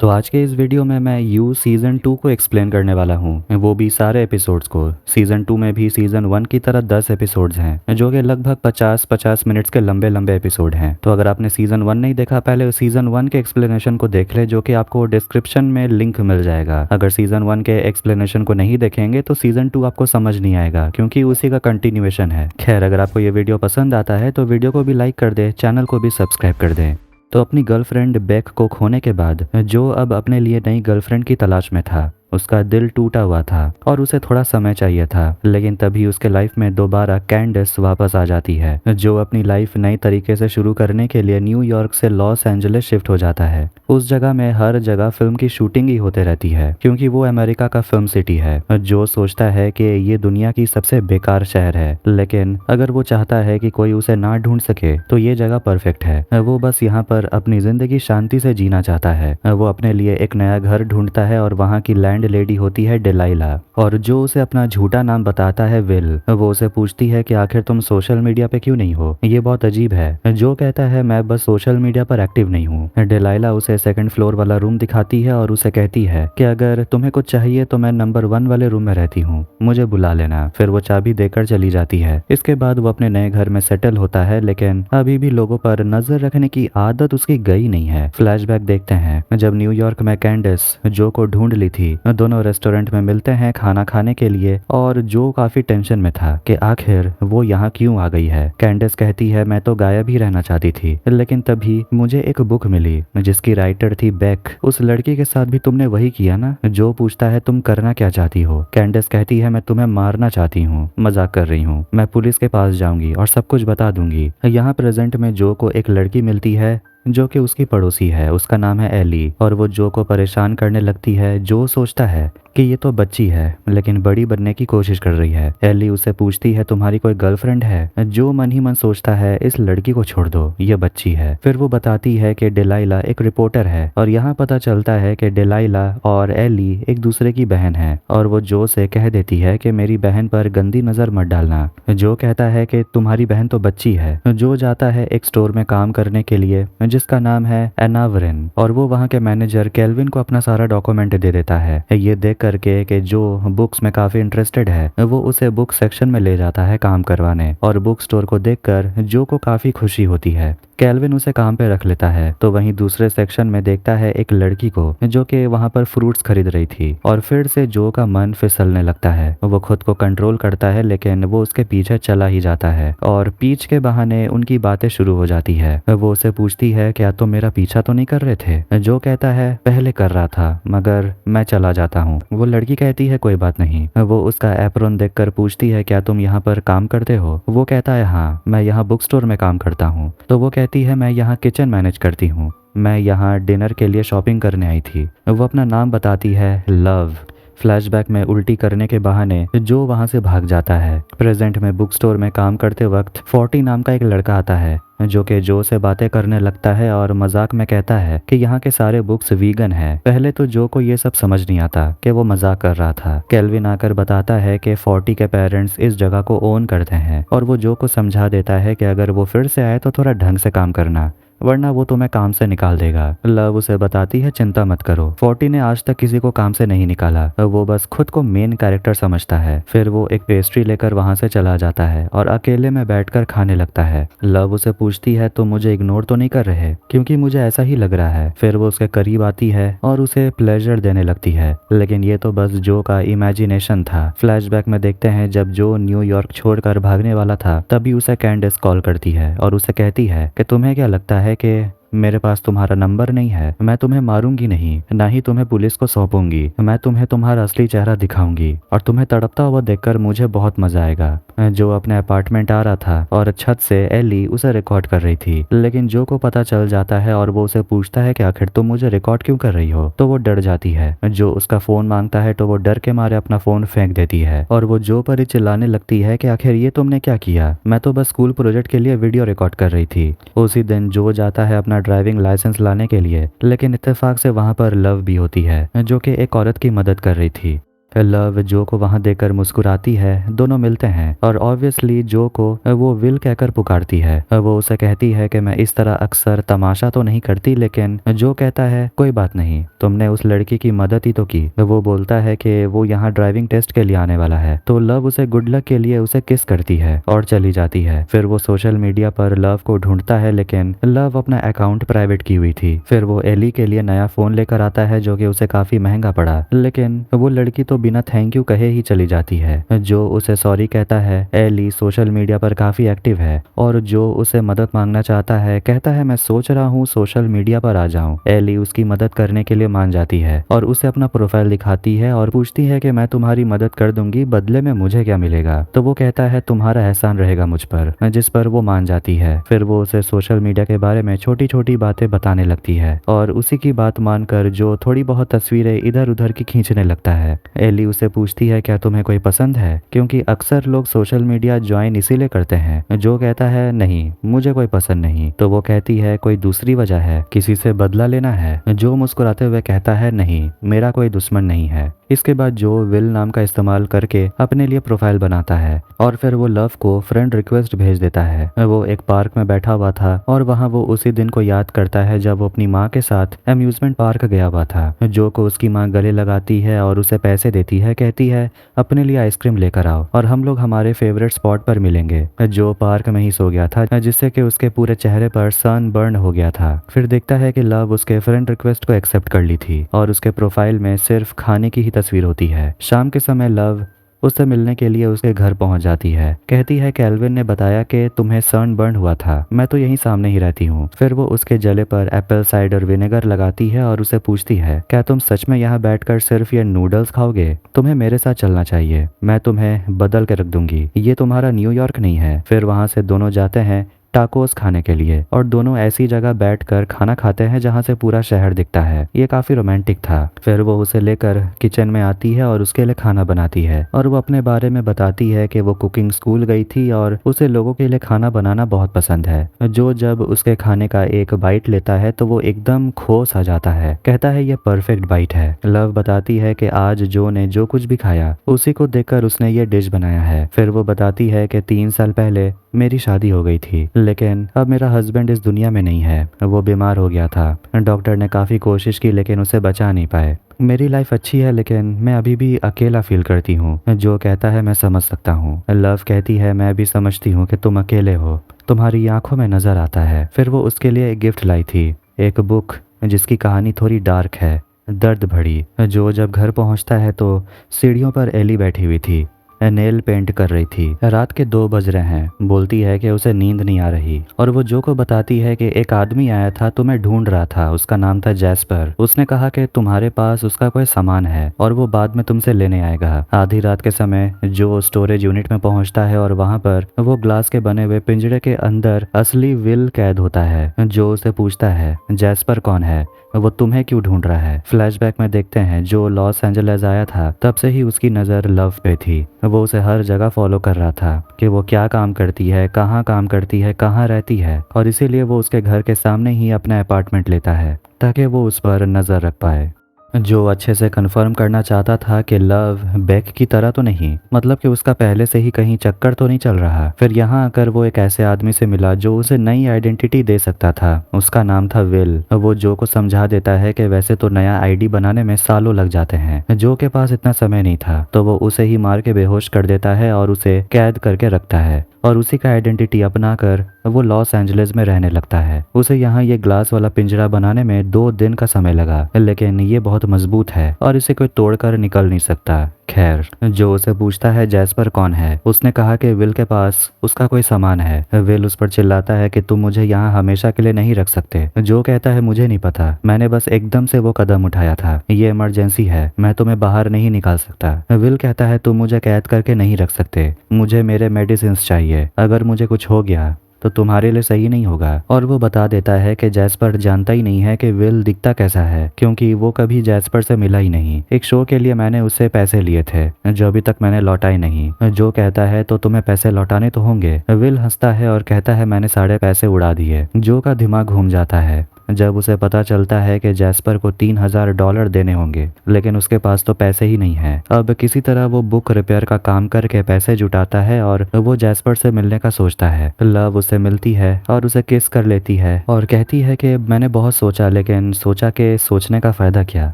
तो आज के इस वीडियो में मैं यू सीज़न 2 को एक्सप्लेन करने वाला हूँ, वो भी सारे एपिसोड्स को। सीज़न 2 में भी सीज़न 1 की तरह 10 एपिसोड्स हैं जो कि लगभग 50-50 मिनट्स के लंबे लंबे एपिसोड हैं। तो अगर आपने सीज़न 1 नहीं देखा, पहले सीज़न 1 के एक्सप्लेनेशन को देख ले, जो कि आपको डिस्क्रिप्शन में लिंक मिल जाएगा। अगर सीज़न 1 के एक्सप्लेनेशन को नहीं देखेंगे तो सीज़न 2 आपको समझ नहीं आएगा, क्योंकि उसी का कंटिन्यूएशन है। खैर, अगर आपको ये वीडियो पसंद आता है तो वीडियो को भी लाइक कर दे, चैनल को भी सब्सक्राइब कर दें। तो अपनी गर्लफ्रेंड बेक को खोने के बाद जो अब अपने लिए नई गर्लफ्रेंड की तलाश में था। उसका दिल टूटा हुआ था और उसे थोड़ा समय चाहिए था, लेकिन तभी उसके लाइफ में दोबारा कैंडिस वापस आ जाती है, जो अपनी लाइफ नई तरीके से शुरू करने के लिए न्यूयॉर्क से लॉस एंजलिस शिफ्ट हो जाता है। उस जगह में हर जगह फिल्म की शूटिंग ही होते रहती है, क्योंकि वो अमेरिका का फिल्म सिटी है। जो सोचता है कि ये दुनिया की सबसे बेकार शहर है, लेकिन अगर वो चाहता है कि कोई उसे ना ढूंढ सके तो ये जगह परफेक्ट है। वो बस यहाँ पर अपनी जिंदगी शांति से जीना चाहता है। वो अपने लिए एक नया घर ढूंढता है और वहाँ की लैंड लेडी होती है डिलाइला, और जो उसे अपना झूठा नाम बताता है विल। वो उसे पूछती है कि आखिर तुम सोशल मीडिया पे क्यों नहीं हो, ये बहुत अजीब है। जो कहता है मैं बस सोशल मीडिया पर एक्टिव नहीं हूँ। डिलाइला उसे सेकंड फ्लोर वाला रूम दिखाती है और उसे कहती है कि अगर तुम्हें कुछ चाहिए तो मैं नंबर 1 वाले रूम में रहती हूँ, मुझे बुला लेना। फिर वो चाबी देकर चली जाती है। इसके बाद वो अपने नए घर में सेटल होता है, लेकिन अभी भी लोगों पर नजर रखने की आदत उसकी गई नहीं है। फ्लैशबैक देखते हैं जब न्यूयॉर्क में कैंडिस जो को ढूंढ ली थी। दोनों रेस्टोरेंट में मिलते हैं खाना खाने के लिए, और जो काफी टेंशन में था कि आखिर वो यहाँ क्यों आ गई है। कैंडिस कहती है मैं तो गायब ही रहना चाहती थी, लेकिन तभी मुझे एक बुक मिली जिसकी राइटर थी बेक। उस लड़की के साथ भी तुमने वही किया ना? जो पूछता है तुम करना क्या चाहती हो। कैंडिस कहती है मैं तुम्हें मारना चाहती हूँ, मजाक कर रही हूँ, मैं पुलिस के पास जाऊंगी और सब कुछ बता दूंगी। यहाँ प्रेजेंट में जो को एक लड़की मिलती है जो कि उसकी पड़ोसी है। उसका नाम है एली, और वो जो को परेशान करने लगती है। जो सोचता है कि ये तो बच्ची है, लेकिन बड़ी बनने की कोशिश कर रही है। एली उससे पूछती है तुम्हारी कोई गर्लफ्रेंड है? जो मन ही मन सोचता है इस लड़की को छोड़ दो, ये बच्ची है। फिर वो बताती है कि डिलाइला एक रिपोर्टर है, और यहाँ पता चलता है कि डिलाइला और एली एक दूसरे की बहन है। और वो जो से कह देती है कि मेरी बहन पर गंदी नजर मत डालना। जो कहता है कि तुम्हारी बहन तो बच्ची है। जो जाता है एक स्टोर में काम करने के लिए जिसका नाम है एनावरिन, और वो वहाँ के मैनेजर केल्विन को अपना सारा डॉक्यूमेंट दे देता है। ये देख करके कि जो बुक्स में काफी इंटरेस्टेड है, वो उसे बुक सेक्शन में ले जाता है काम करवाने, और बुक स्टोर को देखकर जो को काफी खुशी होती है। केल्विन उसे काम पे रख लेता है। तो वहीं दूसरे सेक्शन में देखता है एक लड़की को जो कि वहाँ पर फ्रूट्स खरीद रही थी, और फिर से जो का मन फिसलने लगता है। वो खुद को कंट्रोल करता है, लेकिन वो उसके पीछे चला ही जाता है, और पीछ के बहाने उनकी बातें शुरू हो जाती है। वो उसे पूछती है क्या तुम मेरा पीछा तो नहीं कर रहे थे? जो कहता है पहले कर रहा था, मगर मैं चला जाता हूँ। वो लड़की कहती है कोई बात नहीं। वो उसका एप्रोन देखकर पूछती है क्या तुम यहाँ पर काम करते हो? वो कहता है हाँ, मैं यहाँ बुक स्टोर में काम करता हूँ। तो वो कहती है मैं यहाँ किचन मैनेज करती हूँ, मैं यहाँ डिनर के लिए शॉपिंग करने आई थी। वो अपना नाम बताती है लव। फ्लैशबैक में उल्टी करने के बहाने जो वहां से भाग जाता है। प्रेजेंट में बुक स्टोर में काम करते वक्त 40 नाम का एक लड़का आता है, जो कि जो से बातें करने लगता है और मजाक में कहता है कि यहाँ के सारे बुक्स वीगन है। पहले तो जो को ये सब समझ नहीं आता कि वो मजाक कर रहा था। केल्विन आकर बताता है कि 40 के पेरेंट्स इस जगह को ओन करते हैं, और वो जो को समझा देता है कि अगर वो फिर से आए तो थोड़ा ढंग से काम करना, वरना वो तुम्हें काम से निकाल देगा। लव उसे बताती है चिंता मत करो, 40 ने आज तक किसी को काम से नहीं निकाला, वो बस खुद को मेन कैरेक्टर समझता है। फिर वो एक पेस्ट्री लेकर वहां से चला जाता है और अकेले में बैठकर खाने लगता है। लव उसे पूछती है तुम मुझे इग्नोर तो नहीं कर रहे? क्योंकि मुझे ऐसा ही लग रहा है। फिर वो उसके करीब आती है और उसे प्लेजर देने लगती है, लेकिन ये तो बस जो का इमेजिनेशन था। फ्लैशबैक में देखते हैं जब जो न्यूयॉर्क छोड़कर भागने वाला था, तभी उसे कैंडिस कॉल करती है और उसे कहती है कि तुम्हें क्या लगता है कि मेरे पास तुम्हारा नंबर नहीं है? मैं तुम्हें मारूंगी नहीं, ना ही तुम्हें पुलिस को सौंपूंगी। मैं तुम्हें तुम्हारा असली चेहरा दिखाऊंगी, और तुम्हें तड़पता हुआ देखकर मुझे बहुत मजा आएगा। जो अपने अपार्टमेंट आ रहा था और छत से एली उसे रिकॉर्ड कर रही थी, लेकिन जो को पता चल जाता है और वो उसे पूछता है कि आखिर तुम मुझे रिकॉर्ड क्यों कर रही हो? तो वो डर जाती है। जो उसका फोन मांगता है तो वो डर के मारे अपना फोन फेंक देती है, और वो जो पर ही चिल्लाने लगती है कि आखिर ये तुमने क्या किया? मैं तो बस स्कूल प्रोजेक्ट के लिए वीडियो रिकॉर्ड कर रही थी। उसी दिन जो जाता है अपना ड्राइविंग लाइसेंस लाने के लिए, लेकिन इत्तेफाक से वहां पर लव भी होती है जो कि एक औरत की मदद कर रही थी। लव जो को वहां देखकर मुस्कुराती है। दोनों मिलते हैं और ऑब्वियसली जो को वो विल कहकर पुकारती है। वो उसे कहती है कि मैं इस तरह अक्सर तमाशा तो नहीं करती, लेकिन जो कहता है कोई बात नहीं, तुमने उस लड़की की मदद ही तो की। वो बोलता है कि वो यहाँ ड्राइविंग टेस्ट के लिए आने वाला है, तो लव उसे गुड लक के लिए उसे किस करती है और चली जाती है। फिर वो सोशल मीडिया पर लव को ढूंढता है, लेकिन लव अपना अकाउंट प्राइवेट की हुई थी। फिर वो एली के लिए नया फोन लेकर आता है जो कि उसे काफी महंगा पड़ा, लेकिन वो लड़की तो बिना थैंक यू कहे ही चली जाती है। जो उसे सॉरी कहता है। एली सोशल मीडिया पर काफी एक्टिव है और जो उसे मदद मांगना चाहता है कहता है मैं सोच रहा हूँ सोशल मीडिया पर आ जाऊं। एली उसकी मदद करने के लिए मान जाती है और उसे अपना प्रोफाइल दिखाती है और पूछती है कि मैं तुम्हारी मदद कर दूंगी, बदले में मुझे क्या मिलेगा। तो वो कहता है तुम्हारा एहसान रहेगा मुझ पर, जिस पर वो मान जाती है। फिर वो उसे सोशल मीडिया के बारे में छोटी छोटी बातें बताने लगती है और उसी की बात मानकर जो थोड़ी बहुत तस्वीरें इधर उधर की खींचने लगता है। एली उसे पूछती है क्या तुम्हें कोई पसंद है, क्योंकि अक्सर लोग सोशल मीडिया ज्वाइन इसीलिए करते हैं। जो कहता है नहीं मुझे कोई पसंद नहीं। तो वो कहती है कोई दूसरी वजह है, किसी से बदला लेना है। जो मुस्कुराते हुए कहता है नहीं मेरा कोई दुश्मन नहीं है। इसके बाद जो विल नाम का इस्तेमाल करके अपने लिए प्रोफाइल बनाता है और फिर वो लव को फ्रेंड रिक्वेस्ट भेज देता है। वो एक पार्क में बैठा हुआ था और वहाँ वो उसी दिन को याद करता है जब वो अपनी माँ के साथ अम्यूजमेंट पार्क गया हुआ था। जो को उसकी माँ गले लगाती है और उसे पैसे देती है, कहती है अपने लिए आइसक्रीम लेकर आओ और हम लोग हमारे फेवरेट स्पॉट पर मिलेंगे। जो पार्क में ही सो गया था जिससे कि उसके पूरे चेहरे पर सन बर्न हो गया था। फिर देखता है कि लव उसके फ्रेंड रिक्वेस्ट को एक्सेप्ट कर ली थी और उसके प्रोफाइल में सिर्फ खाने की ही तस्वीर होती है। शाम के समय लव उससे मिलने के लिए उसके घर पहुंच जाती है। कहती है कि एल्विन ने बताया कि तुम्हें सन बर्न हुआ था, मैं तो यहीं सामने ही रहती हूँ। फिर वो उसके जले पर एप्पल साइडर विनेगर लगाती है और उसे पूछती है क्या तुम सच में यहाँ बैठकर सिर्फ ये नूडल्स खाओगे, तुम्हें मेरे साथ चलना चाहिए, मैं तुम्हें बदल के रख दूंगी, ये तुम्हारा न्यूयॉर्क नहीं है। फिर वहां से दोनों जाते हैं टाकोस खाने के लिए और दोनों ऐसी जगह बैठकर खाना खाते हैं जहां से पूरा शहर दिखता है। ये काफी रोमांटिक था। फिर वो उसे लेकर किचन में आती है और उसके लिए खाना बनाती है और वो अपने बारे में बताती है कि वो कुकिंग स्कूल गई थी और उसे लोगों के लिए खाना बनाना बहुत पसंद है। जो जब उसके खाने का एक बाइट लेता है तो वो एकदम खो सा जाता है, कहता है ये परफेक्ट बाइट है। लव बताती है कि आज जो ने जो कुछ भी खाया उसी को देखकर उसने ये डिश बनाया है। फिर वो बताती है कि 3 साल पहले मेरी शादी हो गई थी, लेकिन अब मेरा हस्बैंड इस दुनिया में नहीं है, वो बीमार हो गया था। डॉक्टर ने काफ़ी कोशिश की लेकिन उसे बचा नहीं पाए। मेरी लाइफ अच्छी है लेकिन मैं अभी भी अकेला फील करती हूँ। जो कहता है मैं समझ सकता हूँ। लव कहती है मैं भी समझती हूँ कि तुम अकेले हो, तुम्हारी आंखों में नजर आता है। फिर वो उसके लिए एक गिफ्ट लाई थी, एक बुक जिसकी कहानी थोड़ी डार्क है, दर्द भरी। जो जब घर पहुँचता है तो सीढ़ियों पर एली बैठी हुई थी, नेल पेंट कर रही थी। रात के 2 बज रहे हैं। बोलती है कि उसे नींद नहीं आ रही और वो जो को बताती है कि एक आदमी आया था, तुम्हें ढूंढ रहा था, उसका नाम था जैस्पर। उसने कहा कि तुम्हारे पास उसका कोई सामान है और वो बाद में तुमसे लेने आएगा। आधी रात के समय जो स्टोरेज यूनिट में पहुंचता है और वहां पर वो ग्लास के बने हुए पिंजरे के अंदर असली विल कैद होता है। जो उसे पूछता है जैस्पर कौन है, वो तुम्हें क्यों ढूंढ रहा है। फ्लैशबैक में देखते हैं जो लॉस एंजल्स आया था तब से ही उसकी नज़र लव पे थी। वो उसे हर जगह फॉलो कर रहा था कि वो क्या काम करती है, कहाँ काम करती है, कहाँ रहती है, और इसीलिए वो उसके घर के सामने ही अपना अपार्टमेंट लेता है ताकि वो उस पर नज़र रख पाए। जो अच्छे से कंफर्म करना चाहता था कि लव बेक की तरह तो नहीं, मतलब कि उसका पहले से ही कहीं चक्कर तो नहीं चल रहा। फिर यहाँ आकर वो एक ऐसे आदमी से मिला जो उसे नई आइडेंटिटी दे सकता था। उसका नाम था विल। वो जो को समझा देता है कि वैसे तो नया आईडी बनाने में सालों लग जाते हैं, जो के पास इतना समय नहीं था, तो वो उसे ही मार के बेहोश कर देता है और उसे कैद करके रखता है और उसी का आइडेंटिटी अपना कर वो लॉस एंजलिस में रहने लगता है। उसे यहाँ ये ग्लास वाला पिंजरा बनाने में 2 दिन का समय लगा, लेकिन ये बहुत मजबूत है और इसे कोई तोड़कर निकल नहीं सकता। खैर, जो उसे पूछता है जैस्पर कौन है, उसने कहा कि विल के पास उसका कोई सामान है। विल उस पर चिल्लाता है कि तुम मुझे यहाँ हमेशा के लिए नहीं रख सकते। जो कहता है मुझे नहीं पता, मैंने बस एकदम से वो कदम उठाया था, ये इमरजेंसी है, मैं तुम्हें बाहर नहीं निकाल सकता। विल कहता है तुम मुझे कैद करके नहीं रख सकते, मुझे मेरे मेडिसिन चाहिए, अगर मुझे कुछ हो गया तो तुम्हारे लिए सही नहीं होगा। और वो बता देता है कि जैस्पर जानता ही नहीं है कि विल दिखता कैसा है, क्योंकि वो कभी जैस्पर से मिला ही नहीं। एक शो के लिए मैंने उससे पैसे लिए थे जो अभी तक मैंने लौटाए नहीं। जो कहता है तो तुम्हें पैसे लौटाने तो होंगे। विल हंसता है और कहता है मैंने सारे पैसे उड़ा दिए। जो का दिमाग घूम जाता है। जब उसे पता चलता है कि जैस्पर को $3000 देने होंगे, लेकिन उसके पास तो पैसे ही नहीं है। अब किसी तरह वो बुक रिपेयर का काम करके पैसे जुटाता है और वो जैस्पर से मिलने का सोचता है। लव उससे मिलती है और उसे किस कर लेती है और कहती है कि मैंने बहुत सोचा, लेकिन सोचा कि सोचने का फायदा क्या,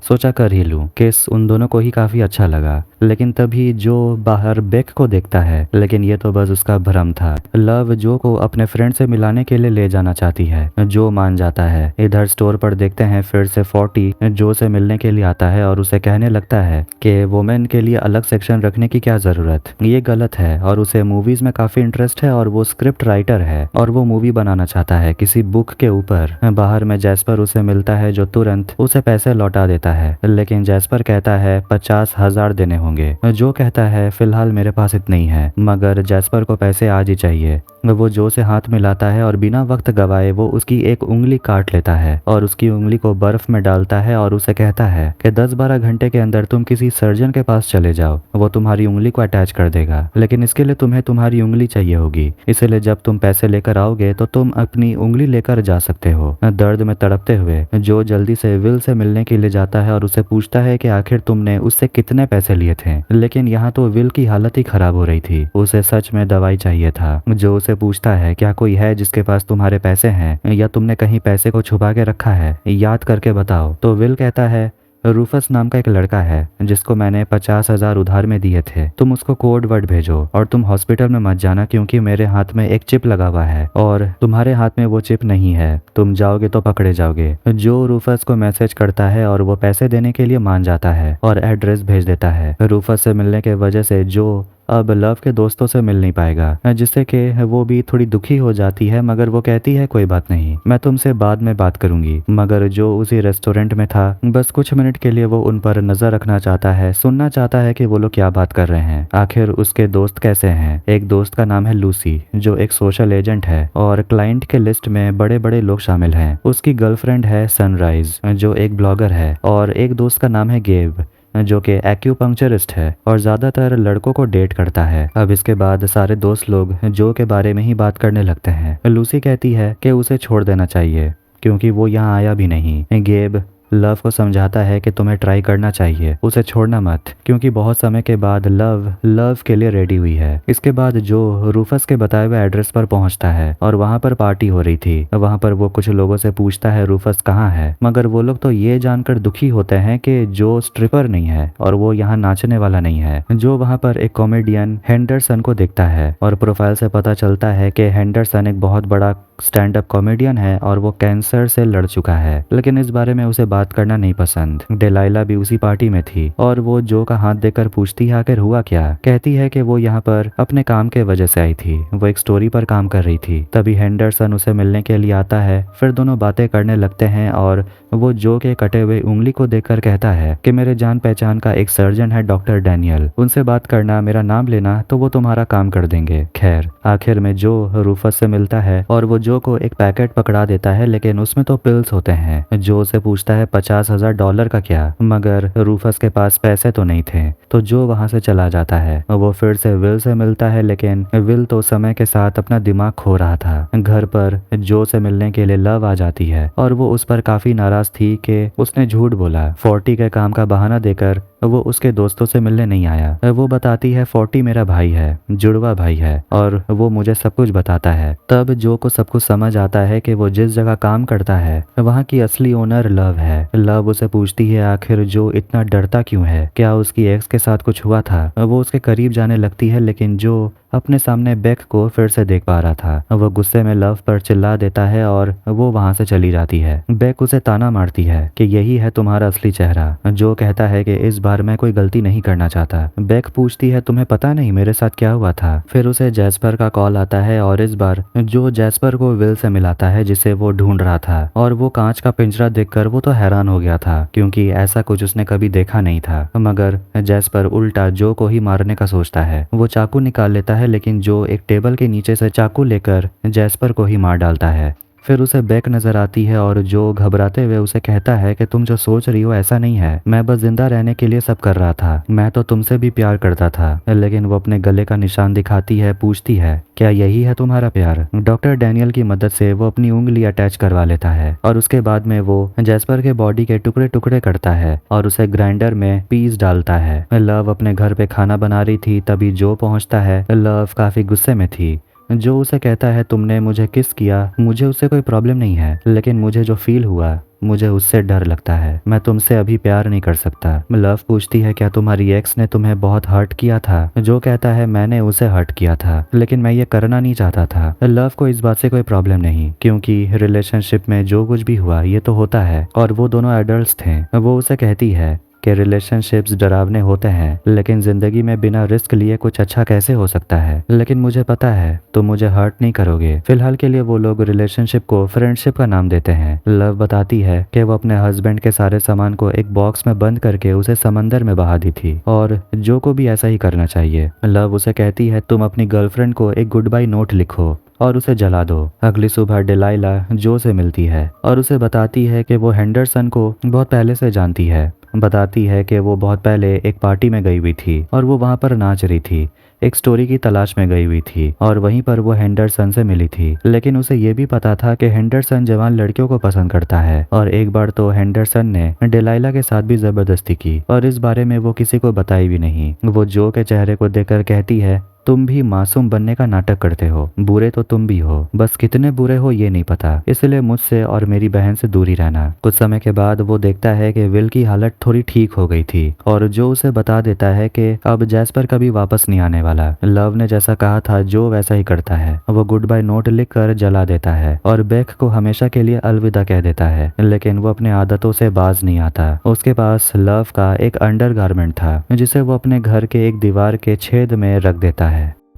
सोचा कर ही लूं। किस उन दोनों को ही काफी अच्छा लगा, लेकिन तभी जो बाहर बेक को देखता है, लेकिन ये तो बस उसका भ्रम था। लव जो को अपने फ्रेंड से मिलाने के लिए ले जाना चाहती है। जो मान जाता है। इधर स्टोर पर देखते हैं फिर से 40 जो से मिलने के लिए आता है और उसे कहने लगता है कि वुमेन के लिए अलग सेक्शन रखने की क्या जरूरत, ये गलत है। और उसे मूवीज में काफी इंटरेस्ट है और वो स्क्रिप्ट राइटर है और वो मूवी बनाना चाहता है किसी बुक के ऊपर। बाहर में जैस्पर उसे मिलता है जो तुरंत उसे पैसे लौटा देता है, लेकिन जैस्पर कहता है 50,000 देने होंगे। जो कहता है फिलहाल मेरे पास इतने ही है, मगर जैस्पर को पैसे आज ही चाहिए। वो जो से हाथ मिलाता है और बिना वक्त गवाए वो उसकी एक उंगली काट लेता है और उसकी उंगली को बर्फ में डालता है और उसे कहता है कि 10-12 घंटे के अंदर तुम किसी सर्जन के पास चले जाओ, वो तुम्हारी उंगली को अटैच कर देगा, लेकिन इसके लिए तुम्हें तुम्हारी उंगली चाहिए होगी। इसलिए जब तुम पैसे लेकर आओगे तो तुम अपनी उंगली लेकर जा सकते हो। दर्द में तड़पते हुए जो जल्दी से विल से मिलने के लिए जाता है और उसे पूछता है कि आखिर तुमने उससे कितने पैसे लिए थे, लेकिन यहाँ तो विल की हालत ही खराब हो रही थी, उसे सच में दवाई चाहिए था। जो उसे पूछता है क्या कोई है जिसके पास तुम्हारे पैसे हैं या तुमने कहीं पैसे को छुपा के रखा है, याद करके बताओ। तो विल कहता है रूफस नाम का एक लड़का है जिसको मैंने 50,000 उधार में दिए थे, तुम उसको कोड वर्ड भेजो और तुम हॉस्पिटल में मत जाना क्योंकि मेरे हाथ में एक चिप लगा हुआ है और तुम्हारे हाथ में वो चिप नहीं है, तुम जाओगे तो पकड़े जाओगे। जो रूफस को मैसेज करता है और वो पैसे देने के लिए मान जाता है और एड्रेस भेज देता है। रूफस से मिलने के वजह से जो अब लव के दोस्तों से मिल नहीं पाएगा, जिससे कि वो भी थोड़ी दुखी हो जाती है, मगर वो कहती है कोई बात नहीं, मैं तुमसे बाद में बात करूंगी। मगर जो उसी रेस्टोरेंट में था बस कुछ मिनट के लिए वो उन पर नजर रखना चाहता है, सुनना चाहता है कि वो लोग क्या बात कर रहे हैं, आखिर उसके दोस्त कैसे हैं। एक दोस्त का नाम है लूसी जो एक सोशल एजेंट है और क्लाइंट के लिस्ट में बड़े बड़े लोग शामिल हैं। उसकी गर्लफ्रेंड है सनराइज जो एक ब्लॉगर है और एक दोस्त का नाम है गेब जो कि एक्यूपंक्चरिस्ट है और ज्यादातर लड़कों को डेट करता है। अब इसके बाद सारे दोस्त लोग जो के बारे में ही बात करने लगते हैं। लूसी कहती है कि उसे छोड़ देना चाहिए क्योंकि वो यहाँ आया भी नहीं। गेब लव को समझाता है कि तुम्हें ट्राई करना चाहिए, उसे छोड़ना मत, क्योंकि बहुत समय के बाद लव के लिए रेडी हुई है। इसके बाद जो रूफस के बताए हुए एड्रेस पर पहुंचता है और वहां पर पार्टी हो रही थी। वहां पर वो कुछ लोगों से पूछता है रूफस कहाँ है, मगर वो लोग तो ये जानकर दुखी होते हैं कि जो स्ट्रिपर नहीं है और वो यहाँ नाचने वाला नहीं है। जो वहां पर एक कॉमेडियन हेंडरसन को देखता है और प्रोफाइल से पता चलता है कि हेंडरसन एक बहुत बड़ा स्टैंड अप कॉमेडियन है और वो कैंसर से लड़ चुका है, लेकिन इस बारे में उसे बात करना नहीं पसंद। डेलाइला भी उसी पार्टी में थी और वो जो का हाथ देकर पूछती है आखिर हुआ क्या। कहती है कि वो यहाँ पर अपने काम के वजह से आई थी, वो एक स्टोरी पर काम कर रही थी। तभी हेंडरसन उसे मिलने के लिए आता है, फिर दोनों बातें करने लगते हैं और वो जो के कटे हुए उंगली को देखकर कहता है कि मेरे जान पहचान का एक सर्जन है डॉक्टर डैनियल, उनसे बात करना, मेरा नाम लेना तो वो तुम्हारा काम कर देंगे। खैर आखिर में जो रूफस से मिलता है और वो जो को एक पैकेट पकड़ा देता है, लेकिन उसमें तो पिल्स होते हैं। जो उसे पूछता है $50,000 का क्या, मगर रूफस के पास पैसे तो नहीं थे, तो जो वहां से चला जाता है। वो फिर से विल से मिलता है, लेकिन विल तो समय के साथ अपना दिमाग खो रहा था। घर पर जो से मिलने के लिए लव आ जाती है और वो उस पर काफी नाराज थी कि उसने झूठ बोला। 40 के काम का बहाना देकर वो उसके दोस्तों से मिलने नहीं आया। वो बताती है 40 मेरा भाई है, जुड़वा भाई है और वो मुझे सब कुछ बताता है। तब जो को सब कुछ समझ आता है कि वो जिस जगह काम करता है वहाँ की असली ओनर लव है। लव उसे पूछती है आखिर जो इतना डरता क्यों है, क्या उसकी एक्स के साथ कुछ हुआ था। वो उसके करीब जाने लगती है, लेकिन जो अपने सामने बेक को फिर से देख पा रहा था। वो गुस्से में लव पर चिल्ला देता है और वो वहां से चली जाती है। बेक उसे ताना मारती है कि यही है तुम्हारा असली चेहरा। जो कहता है कि इस बार मैं कोई गलती नहीं करना चाहता। बेक पूछती है तुम्हें पता नहीं मेरे साथ क्या हुआ था। फिर उसे जैस्पर का कॉल आता है और इस बार जो जैस्पर को विल से मिलाता है जिसे वो ढूंढ रहा था, और वो कांच का पिंजरा देखकर वो तो हैरान हो गया था क्योंकि ऐसा कुछ उसने कभी देखा नहीं था। मगर जैस्पर उल्टा जो को ही मारने का सोचता है। वो चाकू निकाल लेता है, लेकिन जो एक टेबल के नीचे से चाकू लेकर जैस्पर को ही मार डालता है। फिर उसे बेक नजर आती है और जो घबराते हुए उसे कहता है कि तुम जो सोच रही हो ऐसा नहीं है, मैं बस जिंदा रहने के लिए सब कर रहा था, मैं तो तुमसे भी प्यार करता था। लेकिन वो अपने गले का निशान दिखाती है, पूछती है क्या यही है तुम्हारा प्यार। डॉक्टर डैनियल की मदद से वो अपनी उंगली अटैच करवा लेता है और उसके बाद में वो जैस्पर के बॉडी के टुकड़े टुकड़े करता है और उसे ग्राइंडर में पीस डालता है। लव अपने घर पे खाना बना रही थी, तभी जो पहुंचता है। लव काफी गुस्से में थी। जो उसे कहता है तुमने मुझे किस किया, मुझे उससे कोई प्रॉब्लम नहीं है, लेकिन मुझे जो फील हुआ मुझे उससे डर लगता है, मैं तुमसे अभी प्यार नहीं कर सकता। लव पूछती है क्या तुम्हारी एक्स ने तुम्हें बहुत हर्ट किया था। जो कहता है मैंने उसे हर्ट किया था, लेकिन मैं ये करना नहीं चाहता था। लव को इस बात से कोई प्रॉब्लम नहीं, क्योंकि रिलेशनशिप में जो कुछ भी हुआ ये तो होता है और वो दोनों एडल्ट्स थे। वो उसे कहती है कि रिलेशनशिप्स डरावने होते हैं, लेकिन जिंदगी में बिना रिस्क लिए कुछ अच्छा कैसे हो सकता है। लेकिन मुझे पता है तुम मुझे हर्ट नहीं करोगे। फिलहाल के लिए वो लोग रिलेशनशिप को फ्रेंडशिप का नाम देते हैं। लव बताती है कि वो अपने हस्बैंड के सारे सामान को एक बॉक्स में बंद करके उसे समंदर में बहा दी थी और जो को भी ऐसा ही करना चाहिए। लव उसे कहती है तुम अपनी गर्लफ्रेंड को एक गुड बाय नोट लिखो और उसे जला दो। अगली सुबह डिलाइला जो से मिलती है और उसे बताती है कि वो हेंडरसन को बहुत पहले से जानती है। बताती है कि वो बहुत पहले एक पार्टी में गई हुई थी और वो वहाँ पर नाच रही थी, एक स्टोरी की तलाश में गई हुई थी और वहीं पर वो हेंडरसन से मिली थी। लेकिन उसे ये भी पता था कि हेंडरसन जवान लड़कियों को पसंद करता है और एक बार तो हेंडरसन ने डिलाइला के साथ भी जबरदस्ती की और इस बारे में वो किसी को बताई भी नहीं। वो जो के चेहरे को देखकर कहती है तुम भी मासूम बनने का नाटक करते हो, बुरे तो तुम भी हो, बस कितने बुरे हो ये नहीं पता, इसलिए मुझसे और मेरी बहन से दूरी रहना। कुछ समय के बाद वो देखता है कि विल की हालत थोड़ी ठीक हो गई थी और जो उसे बता देता है कि अब जैस्पर कभी वापस नहीं आने वाला। लव ने जैसा कहा था जो वैसा ही करता है। वो गुड बाय नोट लिखकर जला देता है और बेक को हमेशा के लिए अलविदा कह देता है, लेकिन वो अपने आदतों से बाज नहीं आता। उसके पास लव का एक अंडरगारमेंट था जिसे वो अपने घर के एक दीवार के छेद में रख देता है।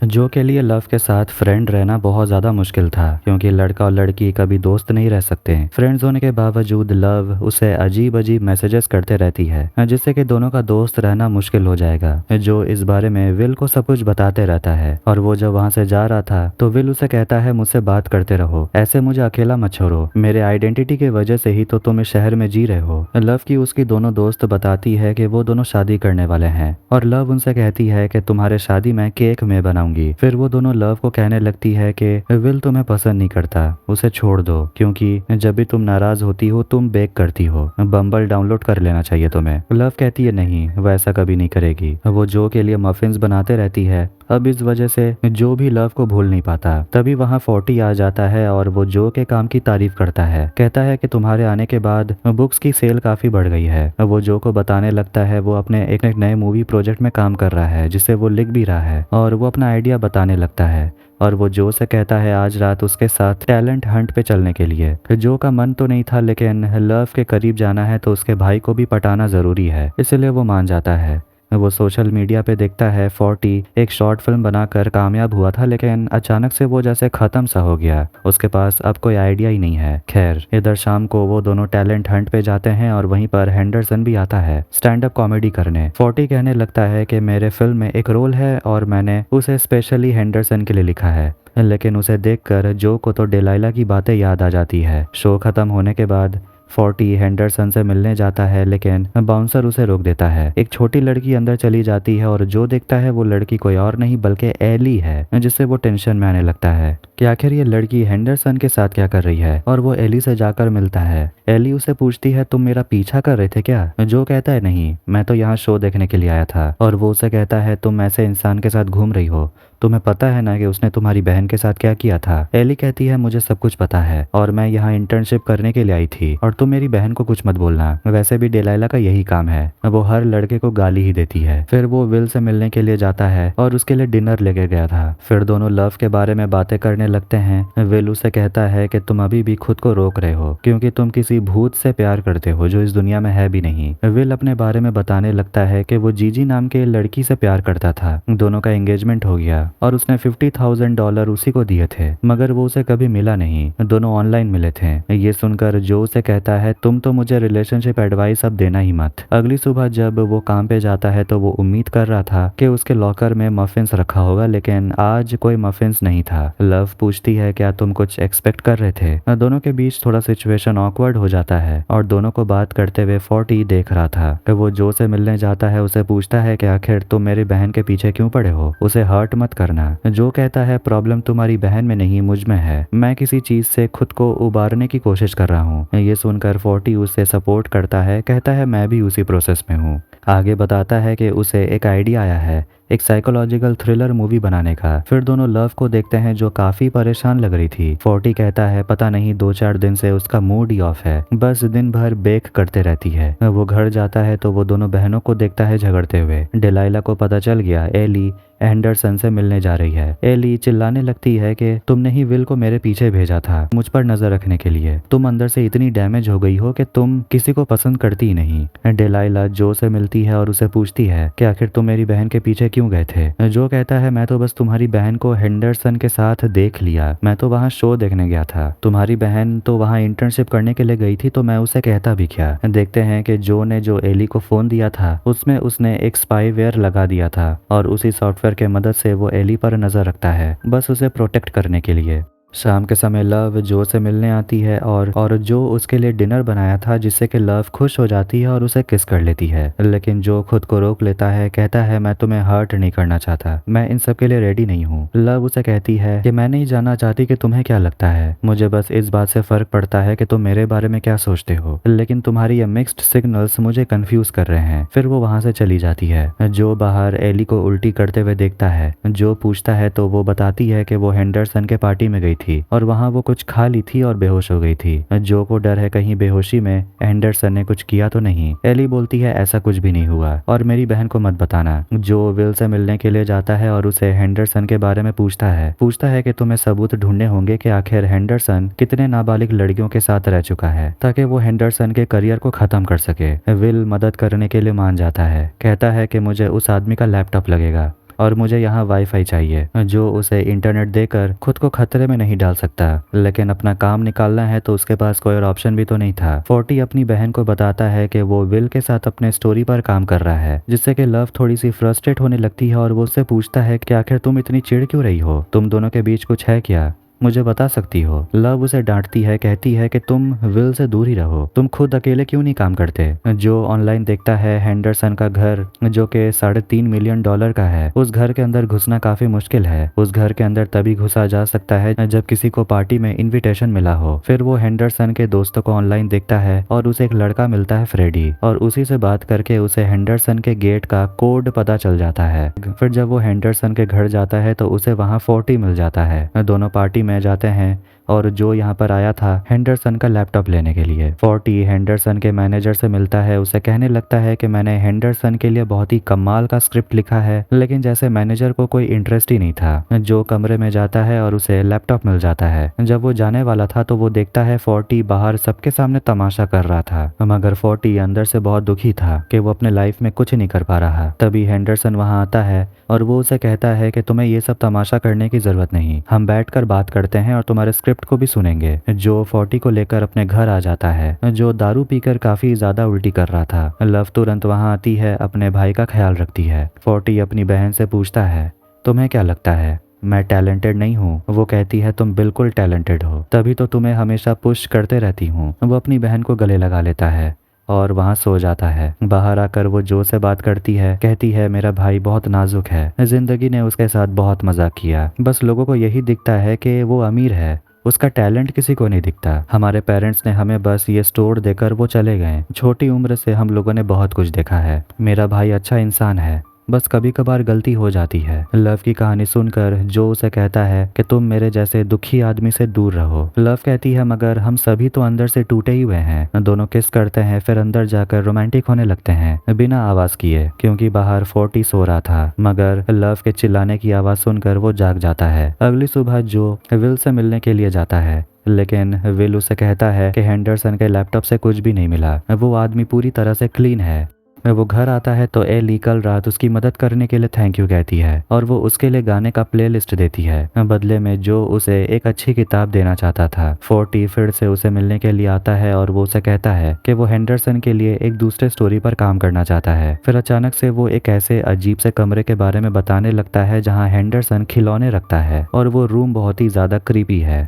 जो के लिए लव के साथ फ्रेंड रहना बहुत ज्यादा मुश्किल था, क्योंकि लड़का और लड़की कभी दोस्त नहीं रह सकते। फ्रेंड्स होने के बावजूद लव उसे अजीब अजीब मैसेजेस करते रहती है, जिससे कि दोनों का दोस्त रहना मुश्किल हो जाएगा। जो इस बारे में विल को सब कुछ बताते रहता है और वो जब वहाँ से जा रहा था तो विल उसे कहता है मुझसे बात करते रहो, ऐसे मुझे अकेला मत छोड़ो, मेरे आइडेंटिटी की वजह से ही तो तुम इस शहर में जी रहे हो। लव की उसकी दोनों दोस्त बताती है कि वो दोनों शादी करने वाले हैं और लव उनसे कहती है कि तुम्हारे शादी में केक में बनाऊंगी। फिर वो दोनों लव को कहने लगती है कि विल तुम्हें पसंद नहीं करता, उसे छोड़ दो, क्योंकि जब भी तुम नाराज होती हो तुम बेक करती हो, बम्बल डाउनलोड कर लेना चाहिए तुम्हें। लव कहती है नहीं, वो ऐसा कभी नहीं करेगी। वो जो के लिए मफिन्स बनाते रहती है। अब इस वजह से जो भी लव को भूल नहीं पाता। तभी वहाँ 40 आ जाता है और वो जो के काम की तारीफ करता है, कहता है कि तुम्हारे आने के बाद बुक्स की सेल काफी बढ़ गई है। वो जो को बताने लगता है वो अपने एक नए मूवी प्रोजेक्ट में काम कर रहा है जिसे वो लिख भी रहा है और वो अपना आइडिया बताने लगता है और वो जो से कहता है आज रात उसके साथ टैलेंट हंट पे चलने के लिए। जो का मन तो नहीं था, लेकिन लव के करीब जाना है तो उसके भाई को भी पटाना जरूरी है, इसलिए वो मान जाता है। वो सोशल मीडिया पे देखता है 40 एक शॉर्ट फिल्म बनाकर कामयाब हुआ था, लेकिन अचानक से वो जैसे खत्म सा हो गया, उसके पास अब कोई आइडिया ही नहीं है। खैर इधर शाम को वो दोनों टैलेंट हंट पे जाते हैं और वहीं पर हेंडरसन भी आता है स्टैंड अप कॉमेडी करने। 40 कहने लगता है कि मेरे फिल्म में एक रोल है और मैंने उसे स्पेशली हेंडरसन के लिए लिखा है, लेकिन उसे देखकर जो को तो डिलाइला की बातें याद आ जाती है। शो खत्म होने के बाद 40 हेंडरसन से मिलने जाता है, लेकिन बाउंसर उसे रोक देता है। एक छोटी लड़की अंदर चली जाती है और जो देखता है वो लड़की कोई और नहीं बल्कि एली है, जिससे वो टेंशन में आने लगता है कि आखिर ये लड़की हेंडरसन के साथ क्या कर रही है। और वो एली से जाकर मिलता है। एली उसे पूछती है तुम मेरा पीछा कर रहे थे क्या। जो कहता है नहीं, मैं तो यहाँ शो देखने के लिए आया था। और वो उसे कहता है तुम ऐसे इंसान के साथ घूम रही हो, तुम्हें पता है ना कि उसने तुम्हारी बहन के साथ क्या किया था। एली कहती है मुझे सब कुछ पता है और मैं यहाँ इंटर्नशिप करने के लिए आई थी और तुम मेरी बहन को कुछ मत बोलना, वैसे भी डिलाइला का यही काम है, वो हर लड़के को गाली ही देती है। फिर वो विल से मिलने के लिए जाता है और उसके लिए डिनर लेके गया था। फिर दोनों लव के बारे में बातें करने लगते हैं। विल उसे कहता है कि तुम अभी भी खुद को रोक रहे हो क्योंकि तुम किसी भूत से प्यार करते हो जो इस दुनिया में है भी नहीं। विल अपने बारे में बताने लगता है कि वो जीजी नाम के लड़की से प्यार करता था, दोनों का एंगेजमेंट हो गया और उसने $50,000 उसी को दिए थे, मगर वो उसे कभी मिला नहीं। दोनों ऑनलाइन मिले थे। ये सुनकर जो उसे कहता है तुम तो मुझे रिलेशनशिप एडवाइस अब देना ही मत। अगली सुबह जब वो काम पे जाता है तो वो उम्मीद कर रहा था कि उसके लॉकर में मफिन्स रखा होगा, लेकिन आज कोई मफिन्स नहीं था। लव पूछती है क्या तुम कुछ एक्सपेक्ट कर रहे थे। दोनों के बीच थोड़ा सिचुएशन ऑकवर्ड हो जाता है और दोनों को बात करते हुए 40 देख रहा था। वो जो से मिलने जाता है उसे पूछता है कि आखिर तुम मेरी बहन के पीछे क्यों पड़े हो, उसे हर्ट मत करना। जो कहता है प्रॉब्लम तुम्हारी बहन में नहीं मुझ में है, मैं किसी चीज से खुद को उबारने की कोशिश कर रहा हूँ। ये सुनकर 40 उससे सपोर्ट करता है, कहता है मैं भी उसी प्रोसेस में हूँ। आगे बताता है कि उसे एक आइडिया आया है एक साइकोलॉजिकल थ्रिलर मूवी बनाने का। फिर दोनों लव को देखते हैं जो काफी परेशान लग रही थी। 40 कहता है पता नहीं 2-4 दिन से उसका मूड ही ऑफ है, बस दिन भर बेक करते रहती है। वो घर जाता है तो वो दोनों बहनों को देखता है झगड़ते हुए। डिलाइला को पता चल गया एली एंडरसन से मिलने जा रही है। एली चिल्लाने लगती है कि तुमने ही विल को मेरे पीछे भेजा था मुझ पर नजर रखने के लिए, तुम अंदर से इतनी डैमेज हो गई हो कि तुम किसी को पसंद करती ही नहीं। डिलाइला जो से मिलती है और उसे पूछती है कि आखिर तुम मेरी बहन के पीछे क्यों गए थे। जो कहता है मैं तो बस तुम्हारी बहन को हेंडरसन के साथ देख लिया, मैं तो वहाँ शो देखने गया था, तुम्हारी बहन तो वहाँ इंटर्नशिप करने के लिए गई थी तो मैं उसे कहता भी क्या। देखते हैं कि जो ने जो एली को फोन दिया था उसमें उसने एक स्पाईवेयर लगा दिया था और उसी सॉफ्टवेयर के मदद से वो एली पर नजर रखता है, बस उसे प्रोटेक्ट करने के लिए। शाम के समय लव जो से मिलने आती है और जो उसके लिए डिनर बनाया था, जिससे कि लव खुश हो जाती है और उसे किस कर लेती है। लेकिन जो खुद को रोक लेता है, कहता है मैं तुम्हें हर्ट नहीं करना चाहता, मैं इन सब के लिए रेडी नहीं हूँ। लव उसे कहती है कि मैं नहीं जानना चाहती कि तुम्हें क्या लगता है, मुझे बस इस बात से फर्क पड़ता है कि तुम मेरे बारे में क्या सोचते हो, लेकिन तुम्हारी ये मिक्स्ड सिग्नल्स मुझे कंफ्यूज कर रहे हैं। फिर वो वहां से चली जाती है। जो बाहर एली को उल्टी करते हुए देखता है। जो पूछता है तो वो बताती है कि वो हेंडरसन के पार्टी में गई थी और वहां वो कुछ खा ली थी और बेहोश हो गई थी। जो को डर है कहीं बेहोशी में एंडरसन ने कुछ किया तो नहीं। एली बोलती है ऐसा कुछ भी नहीं हुआ और मेरी बहन को मत बताना। जो विल से मिलने के लिए जाता है और उसे हेंडरसन के बारे में पूछता है कि तुम्हें सबूत ढूंढने होंगे कि आखिर हेंडरसन कितने नाबालिग लड़कियों के साथ रह चुका है, ताकि वो हेंडरसन के करियर को खत्म कर सके। विल मदद करने के लिए मान जाता है, कहता है कि मुझे उस आदमी का लैपटॉप लगेगा और मुझे यहाँ वाईफाई चाहिए। जो उसे इंटरनेट देकर खुद को खतरे में नहीं डाल सकता, लेकिन अपना काम निकालना है तो उसके पास कोई और ऑप्शन भी तो नहीं था। 40 अपनी बहन को बताता है कि वो विल के साथ अपने स्टोरी पर काम कर रहा है, जिससे कि लव थोड़ी सी फ्रस्ट्रेट होने लगती है और वो उससे पूछता है कि आखिर तुम इतनी चिढ़ क्यों रही हो, तुम दोनों के बीच कुछ है क्या, मुझे बता सकती हो। लव उसे डांटती है, कहती है कि तुम विल से दूर ही रहो, तुम खुद अकेले क्यों नहीं काम करते। जो ऑनलाइन देखता है हेंडरसन का घर जो कि $3.5 मिलियन का है, उस घर के अंदर घुसना काफी मुश्किल है। उस घर के अंदर तभी घुसा जा सकता है जब किसी को पार्टी में इन्विटेशन मिला हो। फिर वो हेंडरसन के दोस्तों को ऑनलाइन देखता है और उसे एक लड़का मिलता है फ्रेडी, और उसी से बात करके उसे हेंडरसन के गेट का कोड पता चल जाता है। फिर जब वो हेंडरसन के घर जाता है तो उसे वहाँ 40 मिल जाता है। दोनों पार्टी में जाते हैं और जो यहाँ पर आया था हेंडरसन का लैपटॉप लेने के लिए। 40 हेंडरसन के मैनेजर से मिलता है, उसे कहने लगता है कि मैंने हेंडरसन के लिए बहुत ही कमाल का स्क्रिप्ट लिखा है, लेकिन जैसे मैनेजर को कोई इंटरेस्ट ही नहीं था। जो कमरे में जाता है और उसे लैपटॉप मिल जाता है। जब वो जाने वाला था तो वो देखता है 40 बाहर सबके सामने तमाशा कर रहा था, मगर 40 अंदर से बहुत दुखी था कि वो अपने लाइफ में कुछ नहीं कर पा रहा। तभी हेंडरसन वहाँ आता है और वो उसे कहता है कि तुम्हें ये सब तमाशा करने की जरूरत नहीं, हम बैठकर बात करते हैं और तुम्हारे स्क्रिप्ट को भी सुनेंगे। जो 40 को लेकर अपने घर आ जाता है, जो दारू पीकर काफी ज्यादा उल्टी कर रहा था। लव तुरंत वहाँ आती है, अपने भाई का ख्याल रखती है। 40 अपनी बहन से पूछता है तुम्हें क्या लगता है मैं टैलेंटेड नहीं हूँ। वो कहती है तुम बिल्कुल टैलेंटेड हो, तभी तो तुम्हें हमेशा पुश करते रहती हूँ। वो अपनी बहन को गले लगा लेता है और वहाँ सो जाता है। बाहर आकर वो जो से बात करती है, कहती है मेरा भाई बहुत नाजुक है, जिंदगी ने उसके साथ बहुत मजाक किया, बस लोगों को यही दिखता है कि वो अमीर है, उसका टैलेंट किसी को नहीं दिखता। हमारे पेरेंट्स ने हमें बस ये स्टोर देकर वो चले गए। छोटी उम्र से हम लोगों ने बहुत कुछ देखा है। मेरा भाई अच्छा इंसान है, बस कभी कभार गलती हो जाती है। लव की कहानी सुनकर जो उसे कहता है कि तुम मेरे जैसे दुखी आदमी से दूर रहो। लव कहती है मगर हम सभी तो अंदर से टूटे ही हुए हैं। दोनों किस करते हैं, फिर अंदर जाकर रोमांटिक होने लगते हैं बिना आवाज किए, क्योंकि बाहर 40 सो रहा था। मगर लव के चिल्लाने की आवाज सुनकर वो जाग जाता है। अगली सुबह जो विल से मिलने के लिए जाता है, लेकिन विल उसे कहता है कि हेंडरसन के लैपटॉप से कुछ भी नहीं मिला, वो आदमी पूरी तरह से क्लीन है। वो घर आता है तो एली कल रात उसकी मदद करने के लिए थैंक यू कहती है और वो उसके लिए गाने का प्लेलिस्ट देती है। बदले में जो उसे एक अच्छी किताब देना चाहता था। 40 फिर से उसे मिलने के लिए आता है और वो उसे कहता है कि वो हेंडरसन के लिए एक दूसरे स्टोरी पर काम करना चाहता है। फिर अचानक से वो एक ऐसे अजीब से कमरे के बारे में बताने लगता है जहाँ हेंडरसन खिलौने रखता है और वो रूम बहुत ही ज्यादा क्रीपी है।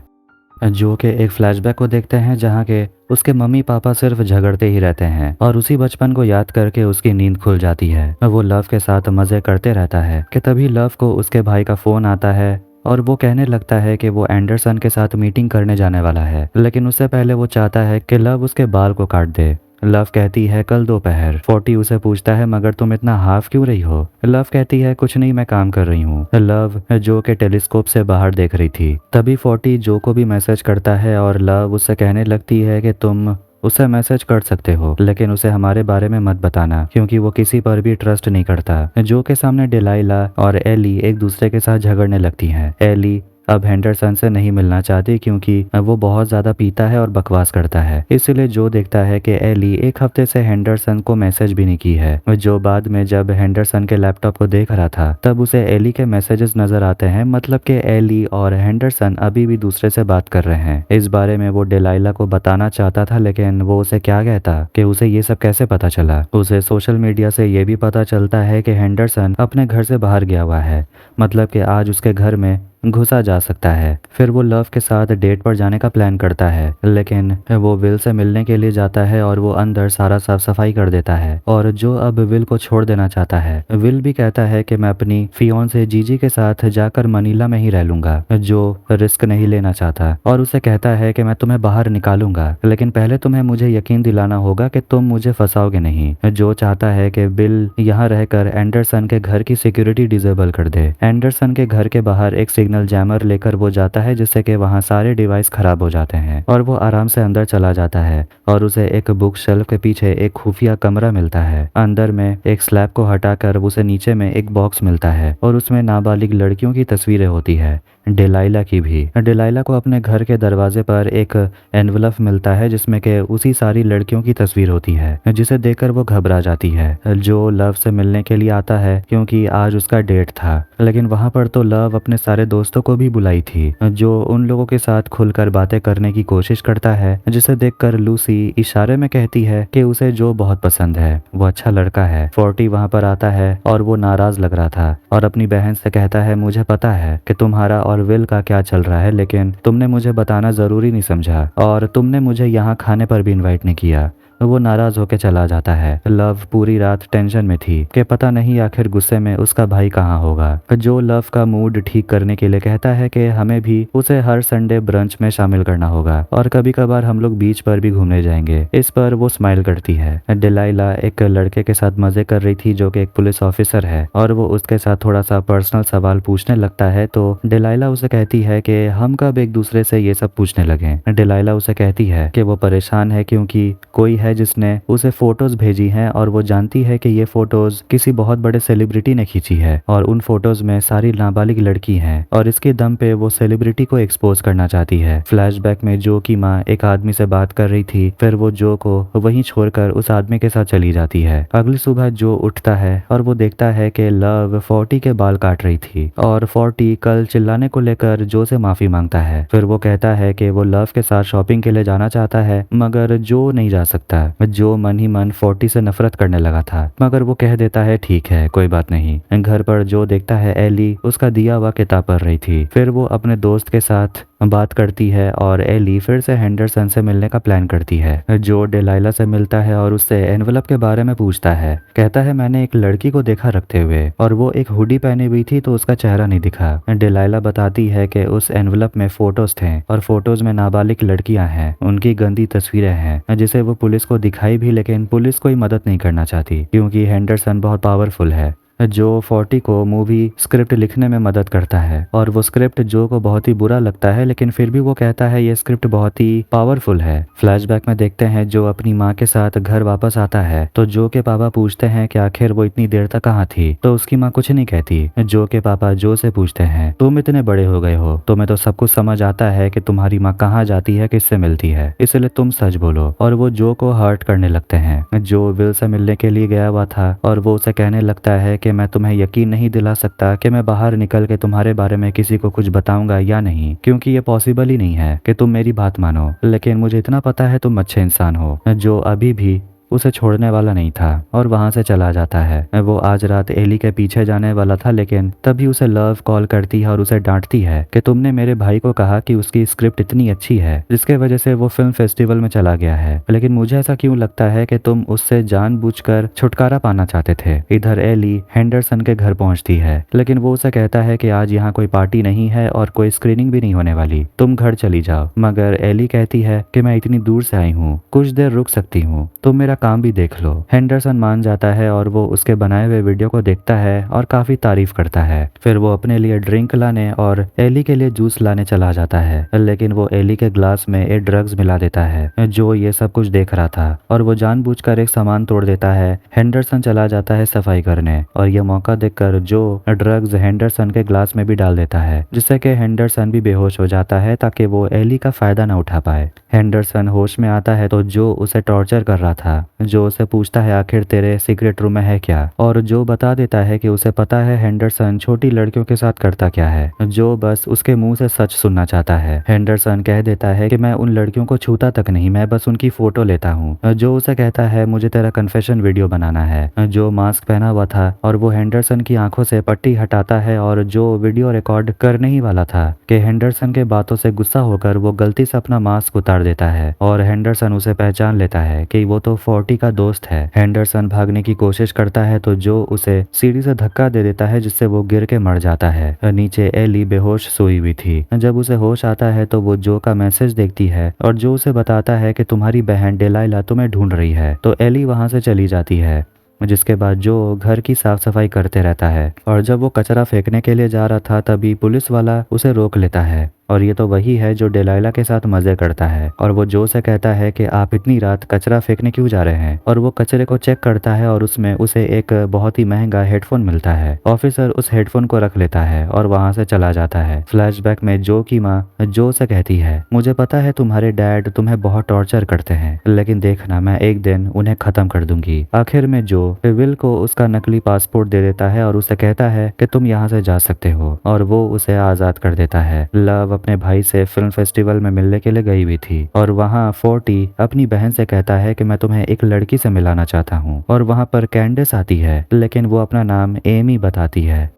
जो के एक फ्लैशबैक को देखते हैं जहाँ के उसके मम्मी पापा सिर्फ झगड़ते ही रहते हैं और उसी बचपन को याद करके उसकी नींद खुल जाती है। वो लव के साथ मजे करते रहता है कि तभी लव को उसके भाई का फोन आता है और वो कहने लगता है कि वो एंडरसन के साथ मीटिंग करने जाने वाला है, लेकिन उससे पहले वो चाहता है कि लव उसके बाल को काट दे। लव कहती है कल दोपहर। 40 उसे पूछता है मगर तुम इतना हाफ क्यों रही हो? लव कहती है कुछ नहीं, मैं काम कर रही हूँ। लव जो के टेलीस्कोप से बाहर देख रही थी। तभी 40 जो को भी मैसेज करता है और लव उससे कहने लगती है कि तुम उसे मैसेज कर सकते हो लेकिन उसे हमारे बारे में मत बताना क्योंकि वो किसी पर भी ट्रस्ट नहीं करता। जो के सामने डिलाइला और एली एक दूसरे के साथ झगड़ने लगती हैं। एली अब हेंडरसन से नहीं मिलना चाहती क्योंकि वो बहुत ज्यादा पीता है और बकवास करता है। इसलिए जो देखता है कि एली एक हफ्ते से हेंडरसन को मैसेज भी नहीं की है। जो बाद में जब हेंडरसन के लैपटॉप को देख रहा था तब उसे एली के मैसेजेस नजर आते हैं, मतलब कि एली और हेंडरसन अभी भी दूसरे से बात कर रहे हैं। इस बारे में वो डिलाइला को बताना चाहता था लेकिन वो उसे क्या कहता कि उसे ये सब कैसे पता चला। उसे सोशल मीडिया से ये भी पता चलता है कि हेंडरसन अपने घर से बाहर गया हुआ है, मतलब कि आज उसके घर में घुसा जा सकता है। फिर वो लव के साथ डेट पर जाने का प्लान करता है लेकिन वो विल से मिलने के लिए जाता है और वो अंदर सारा साफ सफाई कर देता है और जो अब विल को छोड़ देना चाहता है। विल भी कहता है कि मैं अपनी फियोंसे जीजी के साथ जाकर मनीला में ही रह लूंगा, जो रिस्क नहीं लेना चाहता और उसे कहता है कि मैं तुम्हें बाहर निकालूंगा लेकिन पहले तुम्हें मुझे यकीन दिलाना होगा कि तुम मुझे फंसाओगे नहीं। जो चाहता है कि बिल यहाँ रहकर एंडरसन के घर की सिक्योरिटी डिसेबल कर दे। एंडरसन के घर के बाहर एक सिग्नल जैमर लेकर वो जाता है जिससे कि वहाँ सारे डिवाइस खराब हो जाते हैं और वो आराम से अंदर चला जाता है और उसे एक बुक शेल्फ के पीछे एक खुफिया कमरा मिलता है। अंदर में एक स्लैब को हटाकर उसे नीचे में एक बॉक्स मिलता है और उसमें नाबालिग लड़कियों की तस्वीरें होती है, डिलाइला की भी। डिलाइला को अपने घर के दरवाजे पर एक एनवलप मिलता है जिसमें के उसी सारी लड़कियों की तस्वीर होती है, जिसे देखकर वो घबरा जाती है। जो लव से मिलने के लिए आता है क्योंकि आज उसका डेट था, लेकिन वहां पर तो लव अपने सारे दोस्तों को भी बुलाई थी जो उन लोगों के साथ खुलकर बातें करने की कोशिश करता है, जिसे देखकर लूसी इशारे में कहती है कि उसे जो बहुत पसंद है, वो अच्छा लड़का है। 40 वहां पर आता है और वो नाराज लग रहा था और अपनी बहन से कहता है मुझे पता है कि तुम्हारा और विल का क्या चल रहा है लेकिन तुमने मुझे बताना जरूरी नहीं समझा और तुमने मुझे यहाँ खाने पर भी इनवाइट नहीं किया। वो नाराज होकर चला जाता है। लव पूरी रात टेंशन में थी कि पता नहीं आखिर गुस्से में उसका भाई कहाँ होगा। जो लव का मूड ठीक करने के लिए कहता है कि हमें भी उसे हर संडे ब्रंच में शामिल करना होगा और कभी कभार हम लोग बीच पर भी घूमने जाएंगे। इस पर वो स्माइल करती है। डिलाइला एक लड़के के साथ मजे कर रही थी जो कि एक पुलिस ऑफिसर है और वो उसके साथ थोड़ा सा पर्सनल सवाल पूछने लगता है तो डिलाइला उसे कहती है कि हम कब एक दूसरे से ये सब पूछने लगे। डिलाइला उसे कहती है कि वो परेशान है क्योंकि कोई है जिसने उसे फोटोज भेजी हैं और वो जानती है कि ये फोटोज किसी बहुत बड़े सेलिब्रिटी ने खींची है और उन फोटोज में सारी नाबालिग लड़की हैं और इसके दम पे वो सेलिब्रिटी को एक्सपोज करना चाहती है। फ्लैशबैक में जो की माँ एक आदमी से बात कर रही थी, फिर वो जो को वहीं छोड़कर उस आदमी के साथ चली जाती है। अगली सुबह जो उठता है और वो देखता है कि लव 40 के बाल काट रही थी और 40 कल चिल्लाने को लेकर जो से माफी मांगता है। फिर वो कहता है कि वो लव के साथ शॉपिंग के लिए जाना चाहता है मगर जो नहीं जा सकता। जो मन ही मन 40 से नफरत करने लगा था मगर वो कह देता है ठीक है कोई बात नहीं। घर पर जो देखता है एली उसका दिया हुआ किताब पढ़ रही थी। फिर वो अपने दोस्त के साथ बात करती है और एली फिर से हेंडरसन से मिलने का प्लान करती है। जो डिलाइला से मिलता है और उससे एनवलप के बारे में पूछता है। कहता है मैंने एक लड़की को देखा रखते हुए और वो एक हुडी पहनी हुई थी तो उसका चेहरा नहीं दिखा। डिलाइला बताती है कि उस एनवलप में फोटोज थे और फोटोज में नाबालिग लड़कियां हैं, उनकी गंदी तस्वीरें हैं जिसे वो पुलिस को दिखाई भी, लेकिन पुलिस कोई मदद नहीं करना चाहती क्योंकि हेंडरसन बहुत पावरफुल है। जो 40 को मूवी स्क्रिप्ट लिखने में मदद करता है और वो स्क्रिप्ट जो को बहुत ही बुरा लगता है, लेकिन फिर भी वो कहता है ये स्क्रिप्ट बहुत ही पावरफुल है। फ्लैशबैक में देखते हैं जो अपनी माँ के साथ घर वापस आता है तो जो के पापा पूछते हैं कि आखिर वो इतनी देर तक कहाँ थी, तो उसकी माँ कुछ नहीं कहती। जो के पापा जो से पूछते हैं तुम इतने बड़े हो गए हो, तुम्हें तो सब कुछ समझ आता है कि तुम्हारी माँ कहाँ जाती है, किससे मिलती है, इसलिए तुम सच बोलो। और वो जो को हर्ट करने लगते हैं। जो विल से मिलने के लिए गया हुआ था और वो उसे कहने लगता है कि मैं तुम्हें यकीन नहीं दिला सकता कि मैं बाहर निकल के तुम्हारे बारे में किसी को कुछ बताऊंगा या नहीं, क्योंकि ये पॉसिबल ही नहीं है कि तुम मेरी बात मानो, लेकिन मुझे इतना पता है तुम अच्छे इंसान हो। जो अभी भी उसे छोड़ने वाला नहीं था और वहां से चला जाता है। वो आज रात एली के पीछे जाने वाला था, लेकिन तभी उसे लव कॉल करती है और उसे डांटती है कि तुमने मेरे भाई को कहा कि उसकी स्क्रिप्ट इतनी अच्छी है जिसके वजह से वो फिल्म फेस्टिवल में चला गया है, लेकिन मुझे ऐसा क्यों लगता है कि तुम उससे जानबूझकर छुटकारा पाना चाहते थे। इधर एली हेंडरसन के घर पहुंचती है, लेकिन वो उसे कहता है कि आज यहाँ कोई पार्टी नहीं है और कोई स्क्रीनिंग भी नहीं होने वाली, तुम घर चली जाओ। मगर एली कहती है कि मैं इतनी दूर से आई हूँ, कुछ देर रुक सकती हूँ, तुम मेरा काम भी देख लो। हेंडरसन मान जाता है और वो उसके बनाए हुए वीडियो को देखता है और काफी तारीफ करता है। फिर वो अपने लिए ड्रिंक लाने और एली के लिए जूस लाने चला जाता है, लेकिन वो एली के ग्लास में एक ड्रग्स मिला देता है। जो ये सब कुछ देख रहा था और वो जानबूझकर एक सामान तोड़ देता है। हेंडरसन चला जाता है सफाई करने और यह मौका देखकर जो ड्रग्स हेंडरसन के ग्लास में भी डाल देता है, जिससे कि हेंडरसन भी बेहोश हो जाता है ताकि वो एली का फायदा न उठा पाए। हेंडरसन होश में आता है तो जो उसे टॉर्चर कर रहा था जो उसे पूछता है आखिर तेरे सीक्रेट रूम में है क्या, और जो बता देता है कि उसे पता है हेंडरसन छोटी लड़कियों के साथ करता क्या है। जो बस उसके मुंह से सच सुनना चाहता है। हेंडरसन कह देता है कि मैं उन लड़कियों को छूता तक नहीं, मैं बस उनकी फोटो लेता हूँ। जो उसे कहता है मुझे तेरा कन्फेशन वीडियो बनाना है। जो मास्क पहना हुआ था और वो हेंडरसन की आंखों से पट्टी हटाता है और जो वीडियो रिकॉर्ड करने ही वाला था कि हेंडरसन के बातों से गुस्सा होकर वो गलती से अपना मास्क उतार देता है और हेंडरसन उसे पहचान लेता है कि वो तो 40 का दोस्त है। हेंडरसन भागने की कोशिश करता है तो जो उसे सीढ़ी से धक्का दे देता है जिससे वो गिर के मर जाता है। नीचे एली बेहोश सोई हुई थी। जब उसे होश आता है तो वो जो का मैसेज देखती है और जो उसे बताता है कि तुम्हारी बहन डेलाइला तुम्हें ढूंढ रही है, तो एली वहां से चली जाती है। जिसके बाद जो घर की साफ सफाई करते रहता है और जब वो कचरा फेंकने के लिए जा रहा था तभी पुलिस वाला उसे रोक लेता है और ये तो वही है जो डेलाइला के साथ मजे करता है और वो जो से कहता है कि आप इतनी रात कचरा फेंकने क्यों जा रहे हैं, और वो कचरे को चेक करता है और उसमें उसे एक बहुत ही महंगा हेडफोन मिलता है। ऑफिसर उस हेडफोन को रख लेता है और वहां से चला जाता है। फ्लैशबैक में जो की माँ जो से कहती है मुझे पता है तुम्हारे डैड तुम्हें बहुत टॉर्चर करते हैं, लेकिन देखना मैं एक दिन उन्हें खत्म कर दूंगी। आखिर में जो विल को उसका नकली पासपोर्ट दे देता है और उसे कहता है कि तुम यहाँ से जा सकते हो और वो उसे आजाद कर देता है। लव अपने भाई से फिल्म फेस्टिवल में मिलने के लिए गई हुई थी और वहाँ 40 अपनी बहन से कहता है कि मैं तुम्हें एक लड़की से मिलाना चाहता हूँ, और वहाँ पर कैंडिस आती है लेकिन वो अपना नाम एमी बताती है।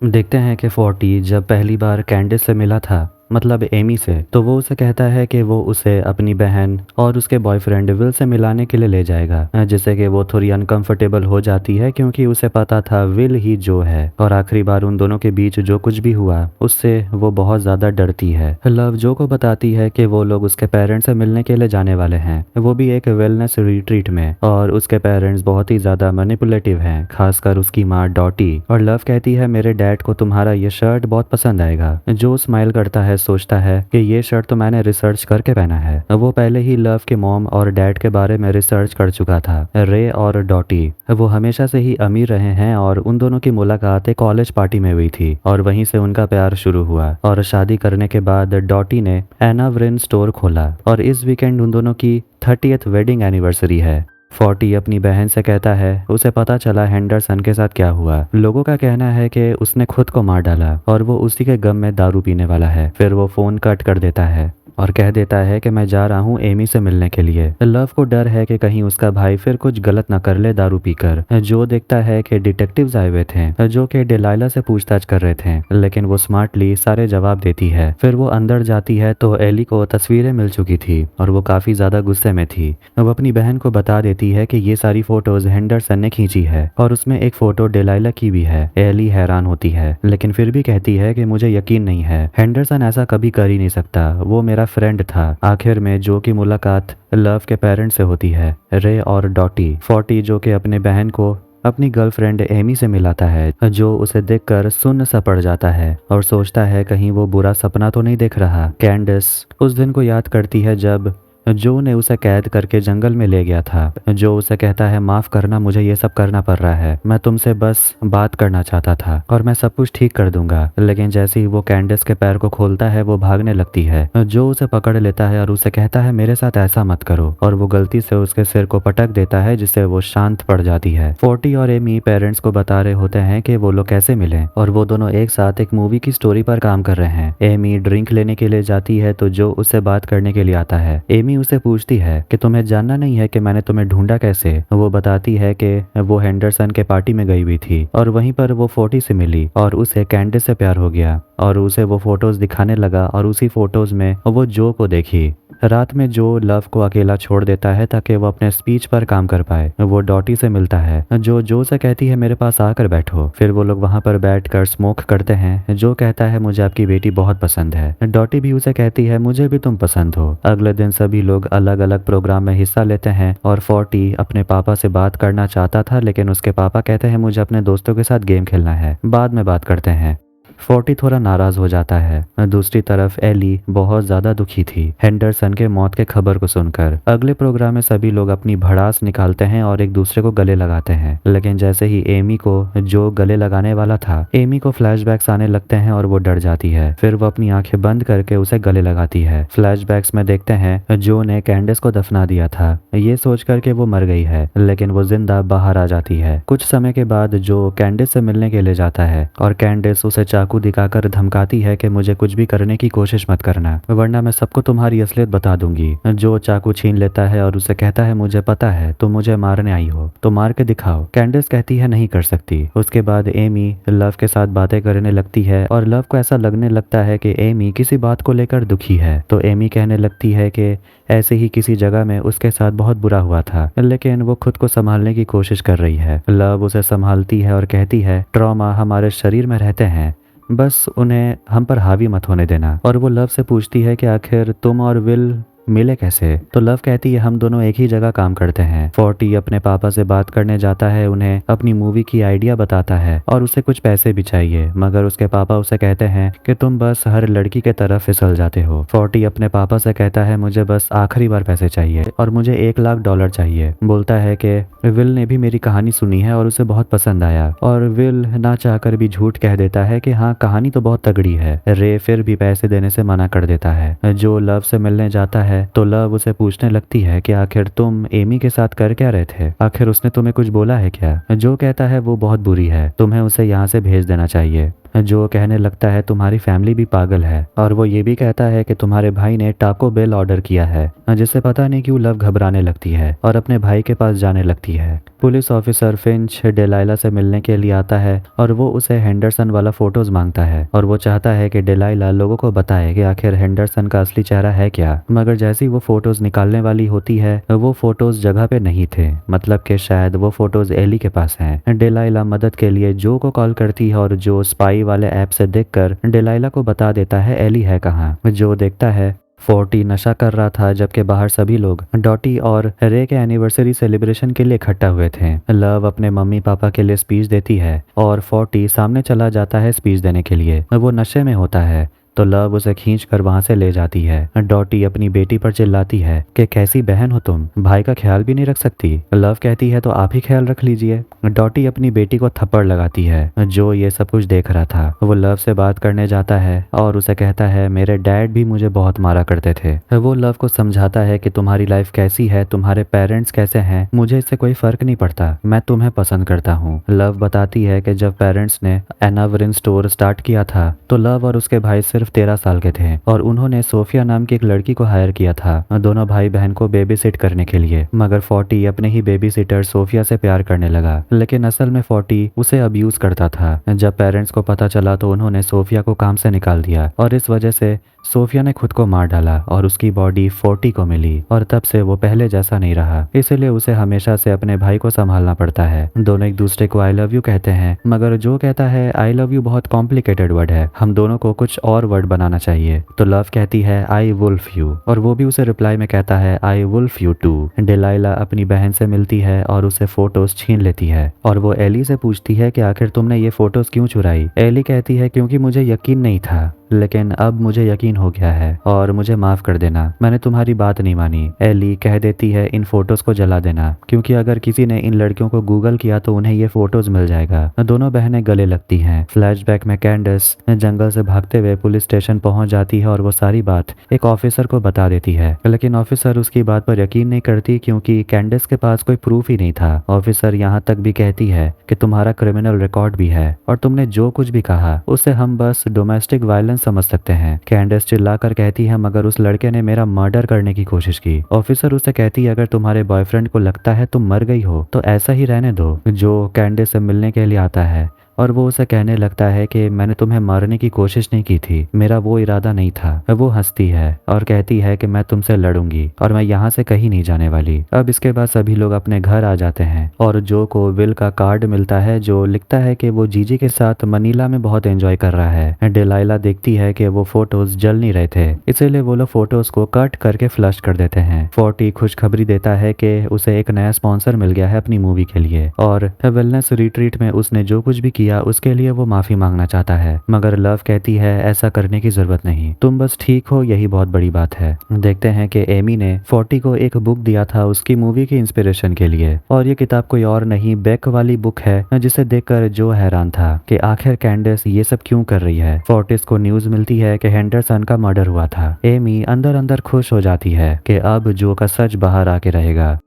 देखते हैं कि 40 जब पहली बार कैंडिस से मिला था, मतलब एमी से, तो वो उसे कहता है कि वो उसे अपनी बहन और उसके बॉयफ्रेंड विल से मिलाने के लिए ले जाएगा, जिससे कि वो थोड़ी अनकंफर्टेबल हो जाती है क्योंकि उसे पता था विल ही जो है और आखिरी बार उन दोनों के बीच जो कुछ भी हुआ उससे वो बहुत ज्यादा डरती है। लव जो को बताती है कि वो लोग उसके पेरेंट्स से मिलने के लिए जाने वाले हैं, वो भी एक वेलनेस रिट्रीट में, और उसके पेरेंट्स बहुत ही ज्यादा मैनिपुलेटिव हैं, खासकर उसकी माँ डॉटी। और लव कहती है मेरे डैड को तुम्हारा ये शर्ट बहुत पसंद आएगा। जो स्माइल करता है, सोचता है कि ये शर्ट तो मैंने रिसर्च करके पहना है। वो पहले ही लव के मॉम और डैड के बारे में रिसर्च कर चुका था। रे और डॉटी वो हमेशा से ही अमीर रहे हैं और उन दोनों की मुलाकात एक कॉलेज पार्टी में हुई थी और वहीं से उनका प्यार शुरू हुआ, और शादी करने के बाद डॉटी ने एना व्रिन स्टोर खोला और इस वीकेंड उन दोनों की 30th वेडिंग एनिवर्सरी है। 40 अपनी बहन से कहता है उसे पता चला हेंडरसन के साथ क्या हुआ। लोगों का कहना है कि उसने खुद को मार डाला और वो उसी के गम में दारू पीने वाला है। फिर वो फोन कट कर देता है और कह देता है कि मैं जा रहा हूँ एमी से मिलने के लिए। लव को डर है कि कहीं उसका भाई फिर कुछ गलत न कर ले दारू पीकर। जो देखता है कि डिटेक्टिव्स आए हुए थे जो कि डेलाइला से पूछताछ कर रहे थे, लेकिन वो स्मार्टली सारे जवाब देती है। फिर वो अंदर जाती है तो एली को तस्वीरें मिल चुकी थी और वो काफी ज्यादा गुस्से में थी। वो अपनी बहन को बता देती है कि ये सारी फोटोज हेंडरसन ने खींची है और उसमें एक फोटो डेलाइला की भी है। एली हैरान होती है लेकिन फिर भी कहती है कि मुझे यकीन नहीं है, हेंडरसन ऐसा कभी कर ही नहीं सकता, वो मेरा फ्रेंड था। आखिर में जो की मुलाकात लव के पेरेंट्स से होती है, रे और डॉटी। 40 जो कि अपने बहन को अपनी गर्लफ्रेंड एमी से मिलाता है, जो उसे देखकर सुन्न सा पड़ जाता है और सोचता है कहीं वो बुरा सपना तो नहीं देख रहा। कैंडिस उस दिन को याद करती है जब जो ने उसे कैद करके जंगल में ले गया था। जो उसे कहता है माफ करना, मुझे ये सब करना पड़ रहा है, मैं तुमसे बस बात करना चाहता था और मैं सब कुछ ठीक कर दूंगा। लेकिन जैसे ही वो कैंडिस के पैर को खोलता है वो भागने लगती है। जो उसे पकड़ लेता है और उसे कहता है मेरे साथ ऐसा मत करो, और वो गलती से उसके सिर को पटक देता है जिससे वो शांत पड़ जाती है। फोर्टी और एमी पेरेंट्स को बता रहे होते हैं कि वो लोग कैसे मिले और वो दोनों एक साथ एक मूवी की स्टोरी पर काम कर रहे हैं। एमी ड्रिंक लेने के लिए जाती है तो जो उससे बात करने के लिए आता है। एमी उसे पूछती है कि तुम्हें जानना नहीं है कि मैंने तुम्हें ढूंढा कैसे। वो बताती है कि वो हेंडरसन के पार्टी में गई हुई थी और वहीं पर वो 40 से मिली और उसे कैंडिस से प्यार हो गया और उसे वो फोटोज दिखाने लगा और उसी फोटोज में वो जो को देखी। रात में जो लव को अकेला छोड़ देता है ताकि वो अपने स्पीच पर काम कर पाए। वो डॉटी से मिलता है, जो से कहती है मेरे पास आकर बैठो। फिर वो लोग वहां पर बैठकर स्मोक करते हैं। जो कहता है मुझे आपकी बेटी बहुत पसंद है। डॉटी भी उसे कहती है मुझे भी तुम पसंद हो। अगले दिन सभी लोग अलग अलग प्रोग्राम में हिस्सा लेते हैं और 40 अपने पापा से बात करना चाहता था, लेकिन उसके पापा कहते हैं मुझे अपने दोस्तों के साथ गेम खेलना है, बाद में बात करते हैं। 40 थोड़ा नाराज हो जाता है। दूसरी तरफ एली बहुत ज्यादा दुखी थी हेंडरसन के मौत के खबर को सुनकर। अगले प्रोग्राम में सभी लोग अपनी भड़ास निकालते हैं और एक दूसरे को गले लगाते हैं, लेकिन जैसे ही एमी को जो गले लगाने वाला था, एमी को फ्लैशबैक्स आने लगते हैं और वो डर जाती है। फिर वो अपनी आंखें बंद करके उसे गले लगाती है। फ्लैशबैक्स में देखते हैं जो ने कैंडिस को दफना दिया था, ये सोच करके वो मर गई है, लेकिन वो जिंदा बाहर आ जाती है। कुछ समय के बाद जो कैंडिस से मिलने के लिए जाता है और कैंडिस उसे चाकू दिखाकर धमकाती है कि मुझे कुछ भी करने की कोशिश मत करना, वरना मैं सबको तुम्हारी असलियत बता दूंगी। जो चाकू छीन लेता है और उसे कहता है मुझे पता है तुम मुझे मारने आई हो, तो मार के दिखाओ। कैंडिस कहती है नहीं कर सकती। उसके बाद एमी लव के साथ बातें करने लगती है और लव को ऐसा लगने लगता है कि एमी किसी बात को लेकर दुखी है, तो एमी कहने लगती है कि ऐसे ही किसी जगह में उसके साथ बहुत बुरा हुआ था, लेकिन वो खुद को संभालने की कोशिश कर रही है। लव उसे संभालती है और कहती है ट्रॉमा हमारे शरीर में रहते हैं, बस उन्हें हम पर हावी मत होने देना। और वो लव से पूछती है कि आखिर तुम और विल मिले कैसे, तो लव कहती है हम दोनों एक ही जगह काम करते हैं। 40 अपने पापा से बात करने जाता है, उन्हें अपनी मूवी की आइडिया बताता है और उसे कुछ पैसे भी चाहिए, मगर उसके पापा उसे कहते हैं कि तुम बस हर लड़की के तरफ फिसल जाते हो। 40 अपने पापा से कहता है मुझे बस आखिरी बार पैसे चाहिए और मुझे $1,00,000 चाहिए। बोलता है कि विल ने भी मेरी कहानी सुनी है और उसे बहुत पसंद आया, और विल ना चाहकर भी झूठ कह देता है कि हाँ कहानी तो बहुत तगड़ी है। रे फिर भी पैसे देने से मना कर देता है। जो लव से मिलने जाता है तो लव उसे पूछने लगती है कि आखिर तुम एमी के साथ कर क्या रहे थे, आखिर उसने तुम्हें कुछ बोला है क्या। जो कहता है वो बहुत बुरी है, तुम्हें उसे यहाँ से भेज देना चाहिए। जो कहने लगता है तुम्हारी फैमिली भी पागल है, और वो ये भी कहता है कि तुम्हारे भाई ने टाको बेल ऑर्डर किया है, जिससे पता नहीं क्यों लव घबराने लगती है और अपने भाई के पास जाने लगती है। पुलिस ऑफिसर फिंच डेलाइला से मिलने के लिए आता है और वो उसे हेंडरसन वाला फोटोज मांगता है और वो चाहता है कि डेलाइला लोगों को बताए कि आखिर हेंडरसन का असली चेहरा है क्या। मगर जैसे ही वो फोटोज निकालने वाली होती है वो फोटोज जगह पे नहीं थे, मतलब कि शायद वो फोटोज एली के पास हैं। डेलाइला मदद के लिए जो को कॉल करती है और जो स्पाई वाले ऐप से देखकर डेलाइला को बता देता है एली है कहाँ। जो देखता है 40 नशा कर रहा था, जबकि बाहर सभी लोग डॉटी और रे के एनिवर्सरी सेलिब्रेशन के लिए इकट्ठा हुए थे। लव अपने मम्मी पापा के लिए स्पीच देती है और 40 सामने चला जाता है स्पीच देने के लिए। वो नशे में होता है तो लव उसे खींच कर वहां से ले जाती है। डॉटी अपनी बेटी पर चिल्लाती है कि कैसी बहन हो तुम, भाई का ख्याल भी नहीं रख सकती। लव कहती है तो आप ही ख्याल रख लीजिए। डॉटी अपनी बेटी को थप्पड़ लगाती है। जो ये सब कुछ देख रहा था वो लव से बात करने जाता है और उसे कहता है मेरे डैड भी मुझे बहुत मारा करते थे। वो लव को समझाता है कि तुम्हारी लाइफ कैसी है, तुम्हारे पेरेंट्स कैसे हैं, मुझे इससे कोई फर्क नहीं पड़ता, मैं तुम्हें पसंद करता हूँ। लव बताती है कि जब पेरेंट्स ने एनावरिन स्टोर स्टार्ट किया था तो लव और उसके भाई सिर्फ 13 साल के थे और उन्होंने सोफिया नाम की एक लड़की को हायर किया था दोनों भाई बहन को बेबी सिट करने के लिए। मगर 40 अपने ही बेबी सिटर सोफिया से प्यार करने लगा, लेकिन असल में 40 उसे अब्यूज करता था। जब पेरेंट्स को पता चला तो उन्होंने सोफिया को काम से निकाल दिया और इस वजह से सोफिया ने खुद को मार डाला और उसकी बॉडी 40 को मिली और तब से वो पहले जैसा नहीं रहा, इसलिए उसे हमेशा से अपने भाई को संभालना पड़ता है। दोनों एक दूसरे को आई लव यू कहते हैं, मगर जो कहता है आई लव यू बहुत कॉम्प्लिकेटेड वर्ड है, हम दोनों को कुछ और वर्ड बनाना चाहिए। तो लव कहती है आई वुल्फ यू और वो भी उसे रिप्लाई में कहता है आई वुल्फ यू टू। डिलाइला अपनी बहन से मिलती है और उसे फोटोज छीन लेती है और वो एली से पूछती है कि आखिर तुमने ये फोटोज क्यों चुराई। एली कहती है क्योंकि मुझे यकीन नहीं था, लेकिन अब मुझे यकीन हो गया है और मुझे माफ कर देना, मैंने तुम्हारी बात नहीं मानी। एली कह देती है इन फोटोज को जला देना, क्योंकि अगर किसी ने इन लड़कियों को गूगल किया तो उन्हें ये फोटोज मिल जाएगा। दोनों बहनें गले लगती हैं। फ्लैशबैक में कैंडस जंगल से भागते हुए पुलिस स्टेशन पहुंच जाती है और वो सारी बात एक ऑफिसर को बता देती है, लेकिन ऑफिसर उसकी बात पर यकीन नहीं करती क्योंकि कैंडस के पास कोई प्रूफ ही नहीं था। ऑफिसर यहाँ तक भी कहती है कि तुम्हारा क्रिमिनल रिकॉर्ड भी है और तुमने जो कुछ भी कहा उसे हम बस डोमेस्टिक वायलेंस समझ सकते हैं। कैंडस चिल्लाकर कहती है मगर उस लड़के ने मेरा मर्डर करने की कोशिश की। ऑफिसर उसे कहती है अगर तुम्हारे बॉयफ्रेंड को लगता है तुम मर गई हो तो ऐसा ही रहने दो। जो कैंडस से मिलने के लिए आता है और वो उसे कहने लगता है कि मैंने तुम्हें मारने की कोशिश नहीं की थी, मेरा वो इरादा नहीं था। वो हंसती है और कहती है कि मैं तुमसे लड़ूंगी और मैं यहाँ से कहीं नहीं जाने वाली। अब इसके बाद सभी लोग अपने घर आ जाते हैं और जो को विल का कार्ड मिलता है जो लिखता है कि वो जीजी के साथ मनीला में बहुत एंजॉय कर रहा है। डिलाइला देखती है कि वो फोटोज जल नहीं रहे थे, इसीलिए वो लोग फोटोज को कट करके फ्लश कर देते हैं। 40 खुशखबरी देता है कि उसे एक नया स्पॉन्सर मिल गया है अपनी मूवी के लिए और वेलनेस रिट्रीट में उसने जो कुछ भी किया उसके लिए वो माफी मांगना चाहता है, मगर लव कहती है ऐसा करने की जरूरत नहीं, तुम बस ठीक हो यही बहुत बड़ी बात है। देखते हैं कि एमी ने 40 को एक बुक दिया था उसकी मूवी की इंस्पिरेशन के लिए और ये किताब कोई और नहीं बेक वाली बुक है, जिसे देखकर जो हैरान था कि आखिर कैंडस ये सब क्यों कर रही है। 40 को न्यूज मिलती है कि हेंडरसन का मर्डर हुआ था। एमी अंदर अंदर खुश हो जाती है कि अब जो का सच बाहर आके रहेगा।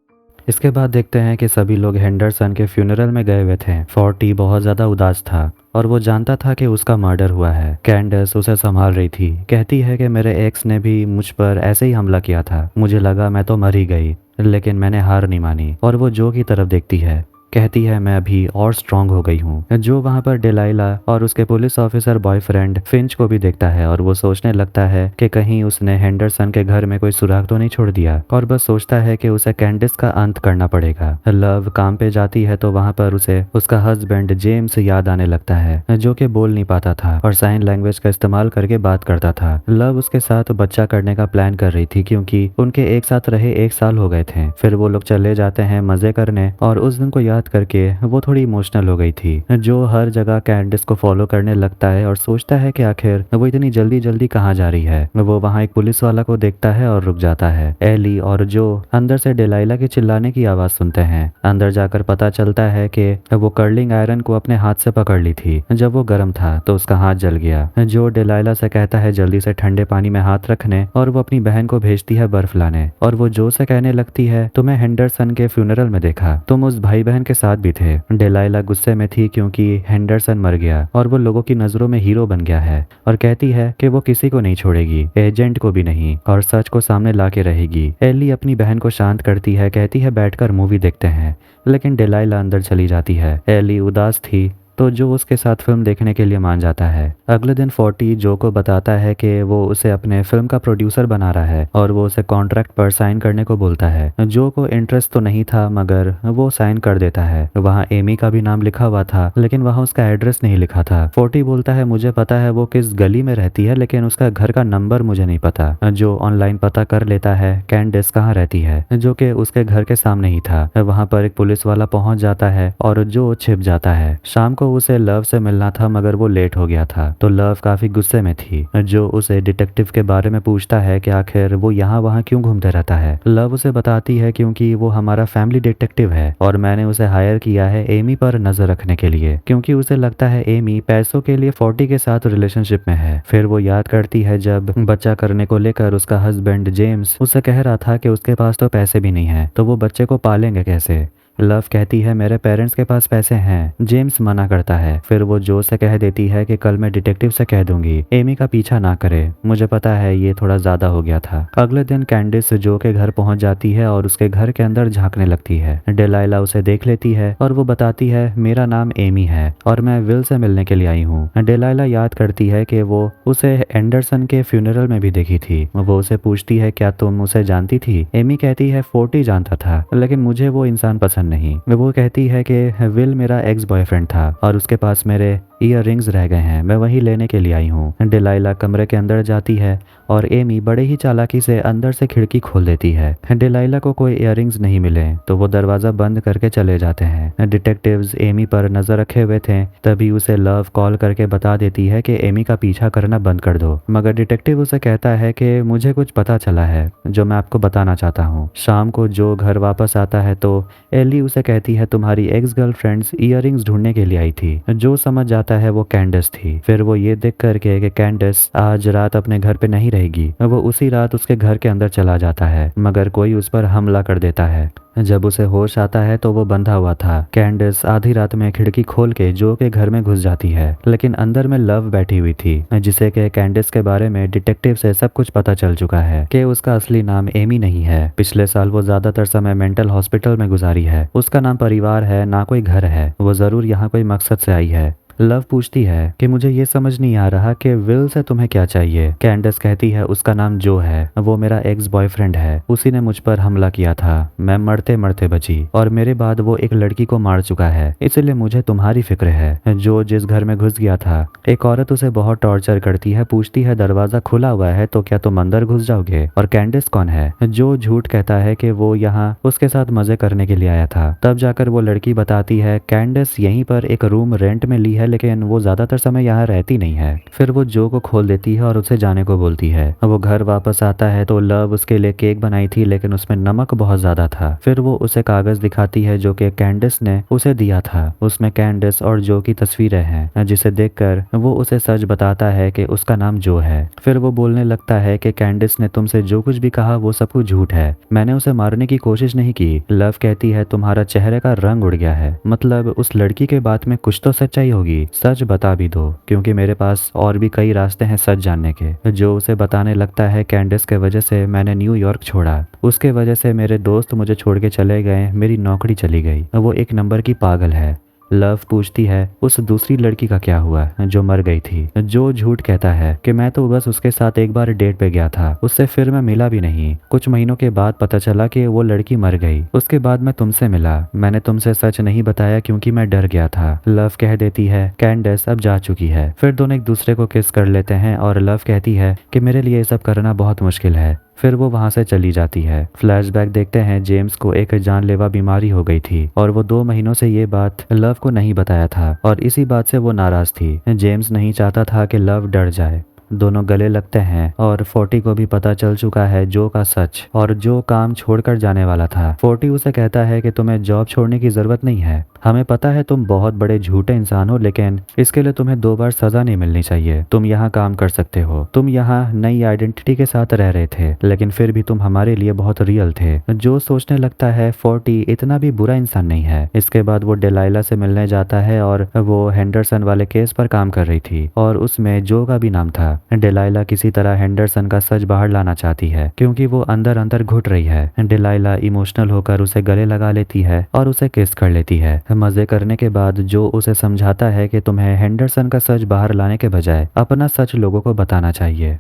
इसके बाद देखते हैं कि सभी लोग हेंडरसन के फ्यूनरल में गए हुए थे। 40 बहुत ज्यादा उदास था और वो जानता था कि उसका मर्डर हुआ है। कैंडस उसे संभाल रही थी, कहती है कि मेरे एक्स ने भी मुझ पर ऐसे ही हमला किया था, मुझे लगा मैं तो मर ही गई, लेकिन मैंने हार नहीं मानी। और वो जो की तरफ देखती है, कहती है मैं अभी और स्ट्रांग हो गई हूँ। जो वहाँ पर डिलाइला और उसके पुलिस ऑफिसर बॉयफ्रेंड फिंच को भी देखता है और वो सोचने लगता है कि कहीं उसने हेंडरसन के घर में कोई सुराग तो नहीं छोड़ दिया और बस सोचता है कि उसे कैंडिस का अंत करना पड़ेगा। लव काम पे जाती है तो वहाँ पर उसे उसका हस्बैंड जेम्स याद आने लगता है, जो कि बोल नहीं पाता था और साइन लैंग्वेज का इस्तेमाल करके बात करता था। लव उसके साथ बच्चा करने का प्लान कर रही थी क्योंकि उनके एक साथ रहे 1 साल हो गए थे। फिर वो लोग चले जाते हैं मजे करने और उस दिन को याद करके वो थोड़ी इमोशनल हो गई थी। जो हर जगह कैंडिस को फॉलो करने लगता है और सोचता है कि आखिर वो इतनी जल्दी जल्दी कहाँ जा रही है। वो वहाँ एक पुलिस वाला को देखता है और रुक जाता है। एली और जो अंदर से डिलाइला के चिल्लाने की आवाज सुनते हैं। अंदर जाकर पता चलता है कि वो कर्लिंग आयरन को अपने हाथ से पकड़ ली थी, जब वो गर्म था तो उसका हाथ जल गया। जो डिलाइला से कहता है जल्दी से ठंडे पानी में हाथ रखने और वो अपनी बहन को भेजती है बर्फ लाने और वो जो से कहने लगती है तुम्हें हेंडरसन के फ्यूनरल में देखा, तुम उस भाई बहन के साथ भी थे। डिलाइला गुस्से में थी क्योंकि हेंडरसन मर गया और वो लोगों की नजरों में हीरो बन गया है और कहती है कि वो किसी को नहीं छोड़ेगी, एजेंट को भी नहीं, और सच को सामने ला के रहेगी। एली अपनी बहन को शांत करती है, कहती है बैठकर मूवी देखते हैं, लेकिन डिलाइला अंदर चली जाती है। एली उदास थी तो जो उसके साथ फिल्म देखने के लिए मान जाता है। अगले दिन 40 जो को बताता है कि वो उसे अपने फिल्म का प्रोड्यूसर बना रहा है और वो उसे कॉन्ट्रैक्ट पर साइन करने को बोलता है। जो को इंटरेस्ट तो नहीं था मगर वो साइन कर देता है। वहाँ एमी का भी नाम लिखा हुआ था लेकिन वहाँ उसका एड्रेस नहीं लिखा था। 40 बोलता है मुझे पता है वो किस गली में रहती है लेकिन उसका घर का नंबर मुझे नहीं पता। जो ऑनलाइन पता कर लेता है कैंडिस कहाँ रहती है, जो कि उसके घर के सामने ही था। वहाँ पर एक पुलिस वाला पहुंच जाता है और जो छिप जाता है। शाम को उसे लव से मिलना था मगर वो लेट हो गया था तो लव काफी गुस्से में थी। जो उसे डिटेक्टिव के बारे में पूछता है कि आखिर वो यहाँ वहाँ क्यों घूमते रहता है। लव उसे बताती है क्योंकि वो हमारा फैमिली डिटेक्टिव है और मैंने उसे हायर किया है एमी पर नजर रखने के लिए, क्योंकि उसे लगता है एमी पैसों के लिए 40 के साथ रिलेशनशिप में है। फिर वो याद करती है जब बच्चा करने को लेकर उसका हस्बैंड जेम्स उससे कह रहा था कि उसके पास तो पैसे भी नहीं है तो वो बच्चे को पालेंगे कैसे। लव कहती है मेरे पेरेंट्स के पास पैसे हैं। जेम्स मना करता है। फिर वो जो से कह देती है कि कल मैं डिटेक्टिव से कह दूंगी एमी का पीछा ना करे, मुझे पता है ये थोड़ा ज्यादा हो गया था। अगले दिन कैंडिस जो के घर पहुंच जाती है और उसके घर के अंदर झांकने लगती है। डेलाइला उसे देख लेती है और वो बताती है मेरा नाम एमी है और मैं विल से मिलने के लिए आई हूँ। डेलाइला याद करती है कि वो उसे एंडरसन के फ्यूनरल में भी देखी थी। वो उसे पूछती है क्या तुम उसे जानती थी? एमी कहती है फोर्टी जानता था लेकिन मुझे वो इंसान पसंद नहीं। वो कहती है कि विल मेरा एक्स बॉयफ्रेंड था और उसके पास मेरे ईयररिंग्स रह गए हैं, मैं वही लेने के लिए आई हूँ। डेलाइला कमरे के अंदर जाती है और एमी बड़े ही चालाकी से अंदर से खिड़की खोल देती है। डेलाइला को कोई ईयररिंग्स नहीं मिले तो वो दरवाजा बंद करके चले जाते हैं। डिटेक्टिव्स एमी पर नजर रखे हुए थे, तभी उसे लव कॉल करके बता देती है कि एमी का पीछा करना बंद कर दो। मगर डिटेक्टिव उसे कहता है कि मुझे कुछ पता चला है जो मैं आपको बताना चाहता हूँ। शाम को जो घर वापस आता है तो एली उसे कहती है तुम्हारी एक्स गर्लफ्रेंड्स ईयररिंग्स ढूंढने के लिए आई थी। जो समझ जाता है वो कैंडिस थी। फिर वो ये देख करके कि कैंडिस आज रात अपने घर पे नहीं रहेगी, वो उसी रात उसके घर के अंदर चला जाता है मगर कोई उस पर हमला कर देता है। जब उसे होश आता है तो वो बंधा हुआ था। कैंडिस आधी रात में खिड़की खोल के जो के घर में घुस जाती है लेकिन अंदर में लव बैठी हुई थी जिसे के कैंडिस के बारे में डिटेक्टिव से सब कुछ पता चल चुका है कि उसका असली नाम एमी नहीं है। पिछले साल वो ज्यादातर समय मेंटल हॉस्पिटल में गुजारी है। उसका नाम परिवार है ना कोई घर है, वो जरूर यहाँ कोई मकसद से आई है। लव पूछती है कि मुझे ये समझ नहीं आ रहा कि विल से तुम्हें क्या चाहिए। कैंडिस कहती है उसका नाम जो है, वो मेरा एक्स बॉयफ्रेंड है, उसी ने मुझ पर हमला किया था, मैं मरते मरते बची और मेरे बाद वो एक लड़की को मार चुका है, इसलिए मुझे तुम्हारी फिक्र है। जो जिस घर में घुस गया था एक औरत उसे बहुत टॉर्चर करती है, पूछती है दरवाजा खुला हुआ है तो क्या तुम अंदर घुस जाओगे? और कैंडिस कौन है? जो झूठ कहता है कि वो यहाँ उसके साथ मजे करने के लिए आया था। तब जाकर वो लड़की बताती है कैंडिस यहीं पर एक रूम रेंट में ली है लेकिन वो ज्यादातर समय यहाँ रहती नहीं है। फिर वो जो को खोल देती है और उसे जाने को बोलती है। वो घर वापस आता है तो लव उसके लिए केक बनाई थी लेकिन उसमें नमक बहुत ज्यादा था। फिर वो उसे कागज दिखाती है जो कि कैंडिस ने उसे दिया था। उसमें कैंडिस और जो की तस्वीरें हैं जिसे देखकर वो उसे सच बताता है कि उसका नाम जो है। फिर वो बोलने लगता है कि कैंडिस ने तुमसे जो कुछ भी कहा वो सब कुछ झूठ है, मैंने उसे मारने की कोशिश नहीं की। लव कहती है तुम्हारा चेहरे का रंग उड़ गया है, मतलब उस लड़की के बात में कुछ तो सच्चाई होगी, सच बता भी दो क्योंकि मेरे पास और भी कई रास्ते हैं सच जानने के। जो उसे बताने लगता है कैंडिस के वजह से मैंने न्यूयॉर्क छोड़ा, उसके वजह से मेरे दोस्त मुझे छोड़ के चले गए, मेरी नौकरी चली गई, वो एक नंबर की पागल है। लव पूछती है उस दूसरी लड़की का क्या हुआ जो मर गई थी। जो झूठ कहता है कि मैं तो बस उसके साथ एक बार डेट पे गया था, उससे फिर मैं मिला भी नहीं। कुछ महीनों के बाद पता चला कि वो लड़की मर गई, उसके बाद मैं तुमसे मिला, मैंने तुमसे सच नहीं बताया क्योंकि मैं डर गया था। लव कह देती है कैंडिस अब जा चुकी है। फिर दोनों एक दूसरे को किस कर लेते हैं और लव कहती है कि मेरे लिए ये सब करना बहुत मुश्किल है। फिर वो वहां से चली जाती है। फ्लैशबैक देखते हैं जेम्स को एक जानलेवा बीमारी हो गई थी और वो 2 महीनों से ये बात लव को नहीं बताया था और इसी बात से वो नाराज थी। जेम्स नहीं चाहता था कि लव डर जाए। दोनों गले लगते हैं और 40 को भी पता चल चुका है जो का सच और जो काम छोड़कर जाने वाला था। 40 उसे कहता है कि तुम्हें जॉब छोड़ने की जरूरत नहीं है, हमें पता है तुम बहुत बड़े झूठे इंसान हो लेकिन इसके लिए तुम्हें 2 बार सजा नहीं मिलनी चाहिए, तुम यहाँ काम कर सकते हो। तुम यहाँ नई आइडेंटिटी के साथ रह रहे थे लेकिन फिर भी तुम हमारे लिए बहुत रियल थे। जो सोचने लगता है 40 इतना भी बुरा इंसान नहीं है। इसके बाद वो डेलाइला से मिलने जाता है और वो हेंडरसन वाले केस पर काम कर रही थी और उसमें जो का भी नाम था। डेलाइला किसी तरह हेंडरसन का सच बाहर लाना चाहती है क्योंकि वो अंदर अंदर घुट रही है। डेलाइला इमोशनल होकर उसे गले लगा लेती है और उसे किस कर लेती है। मजे करने के बाद जो उसे समझाता है कि तुम्हें हेंडरसन का सच बाहर लाने के बजाय अपना सच लोगों को बताना चाहिए।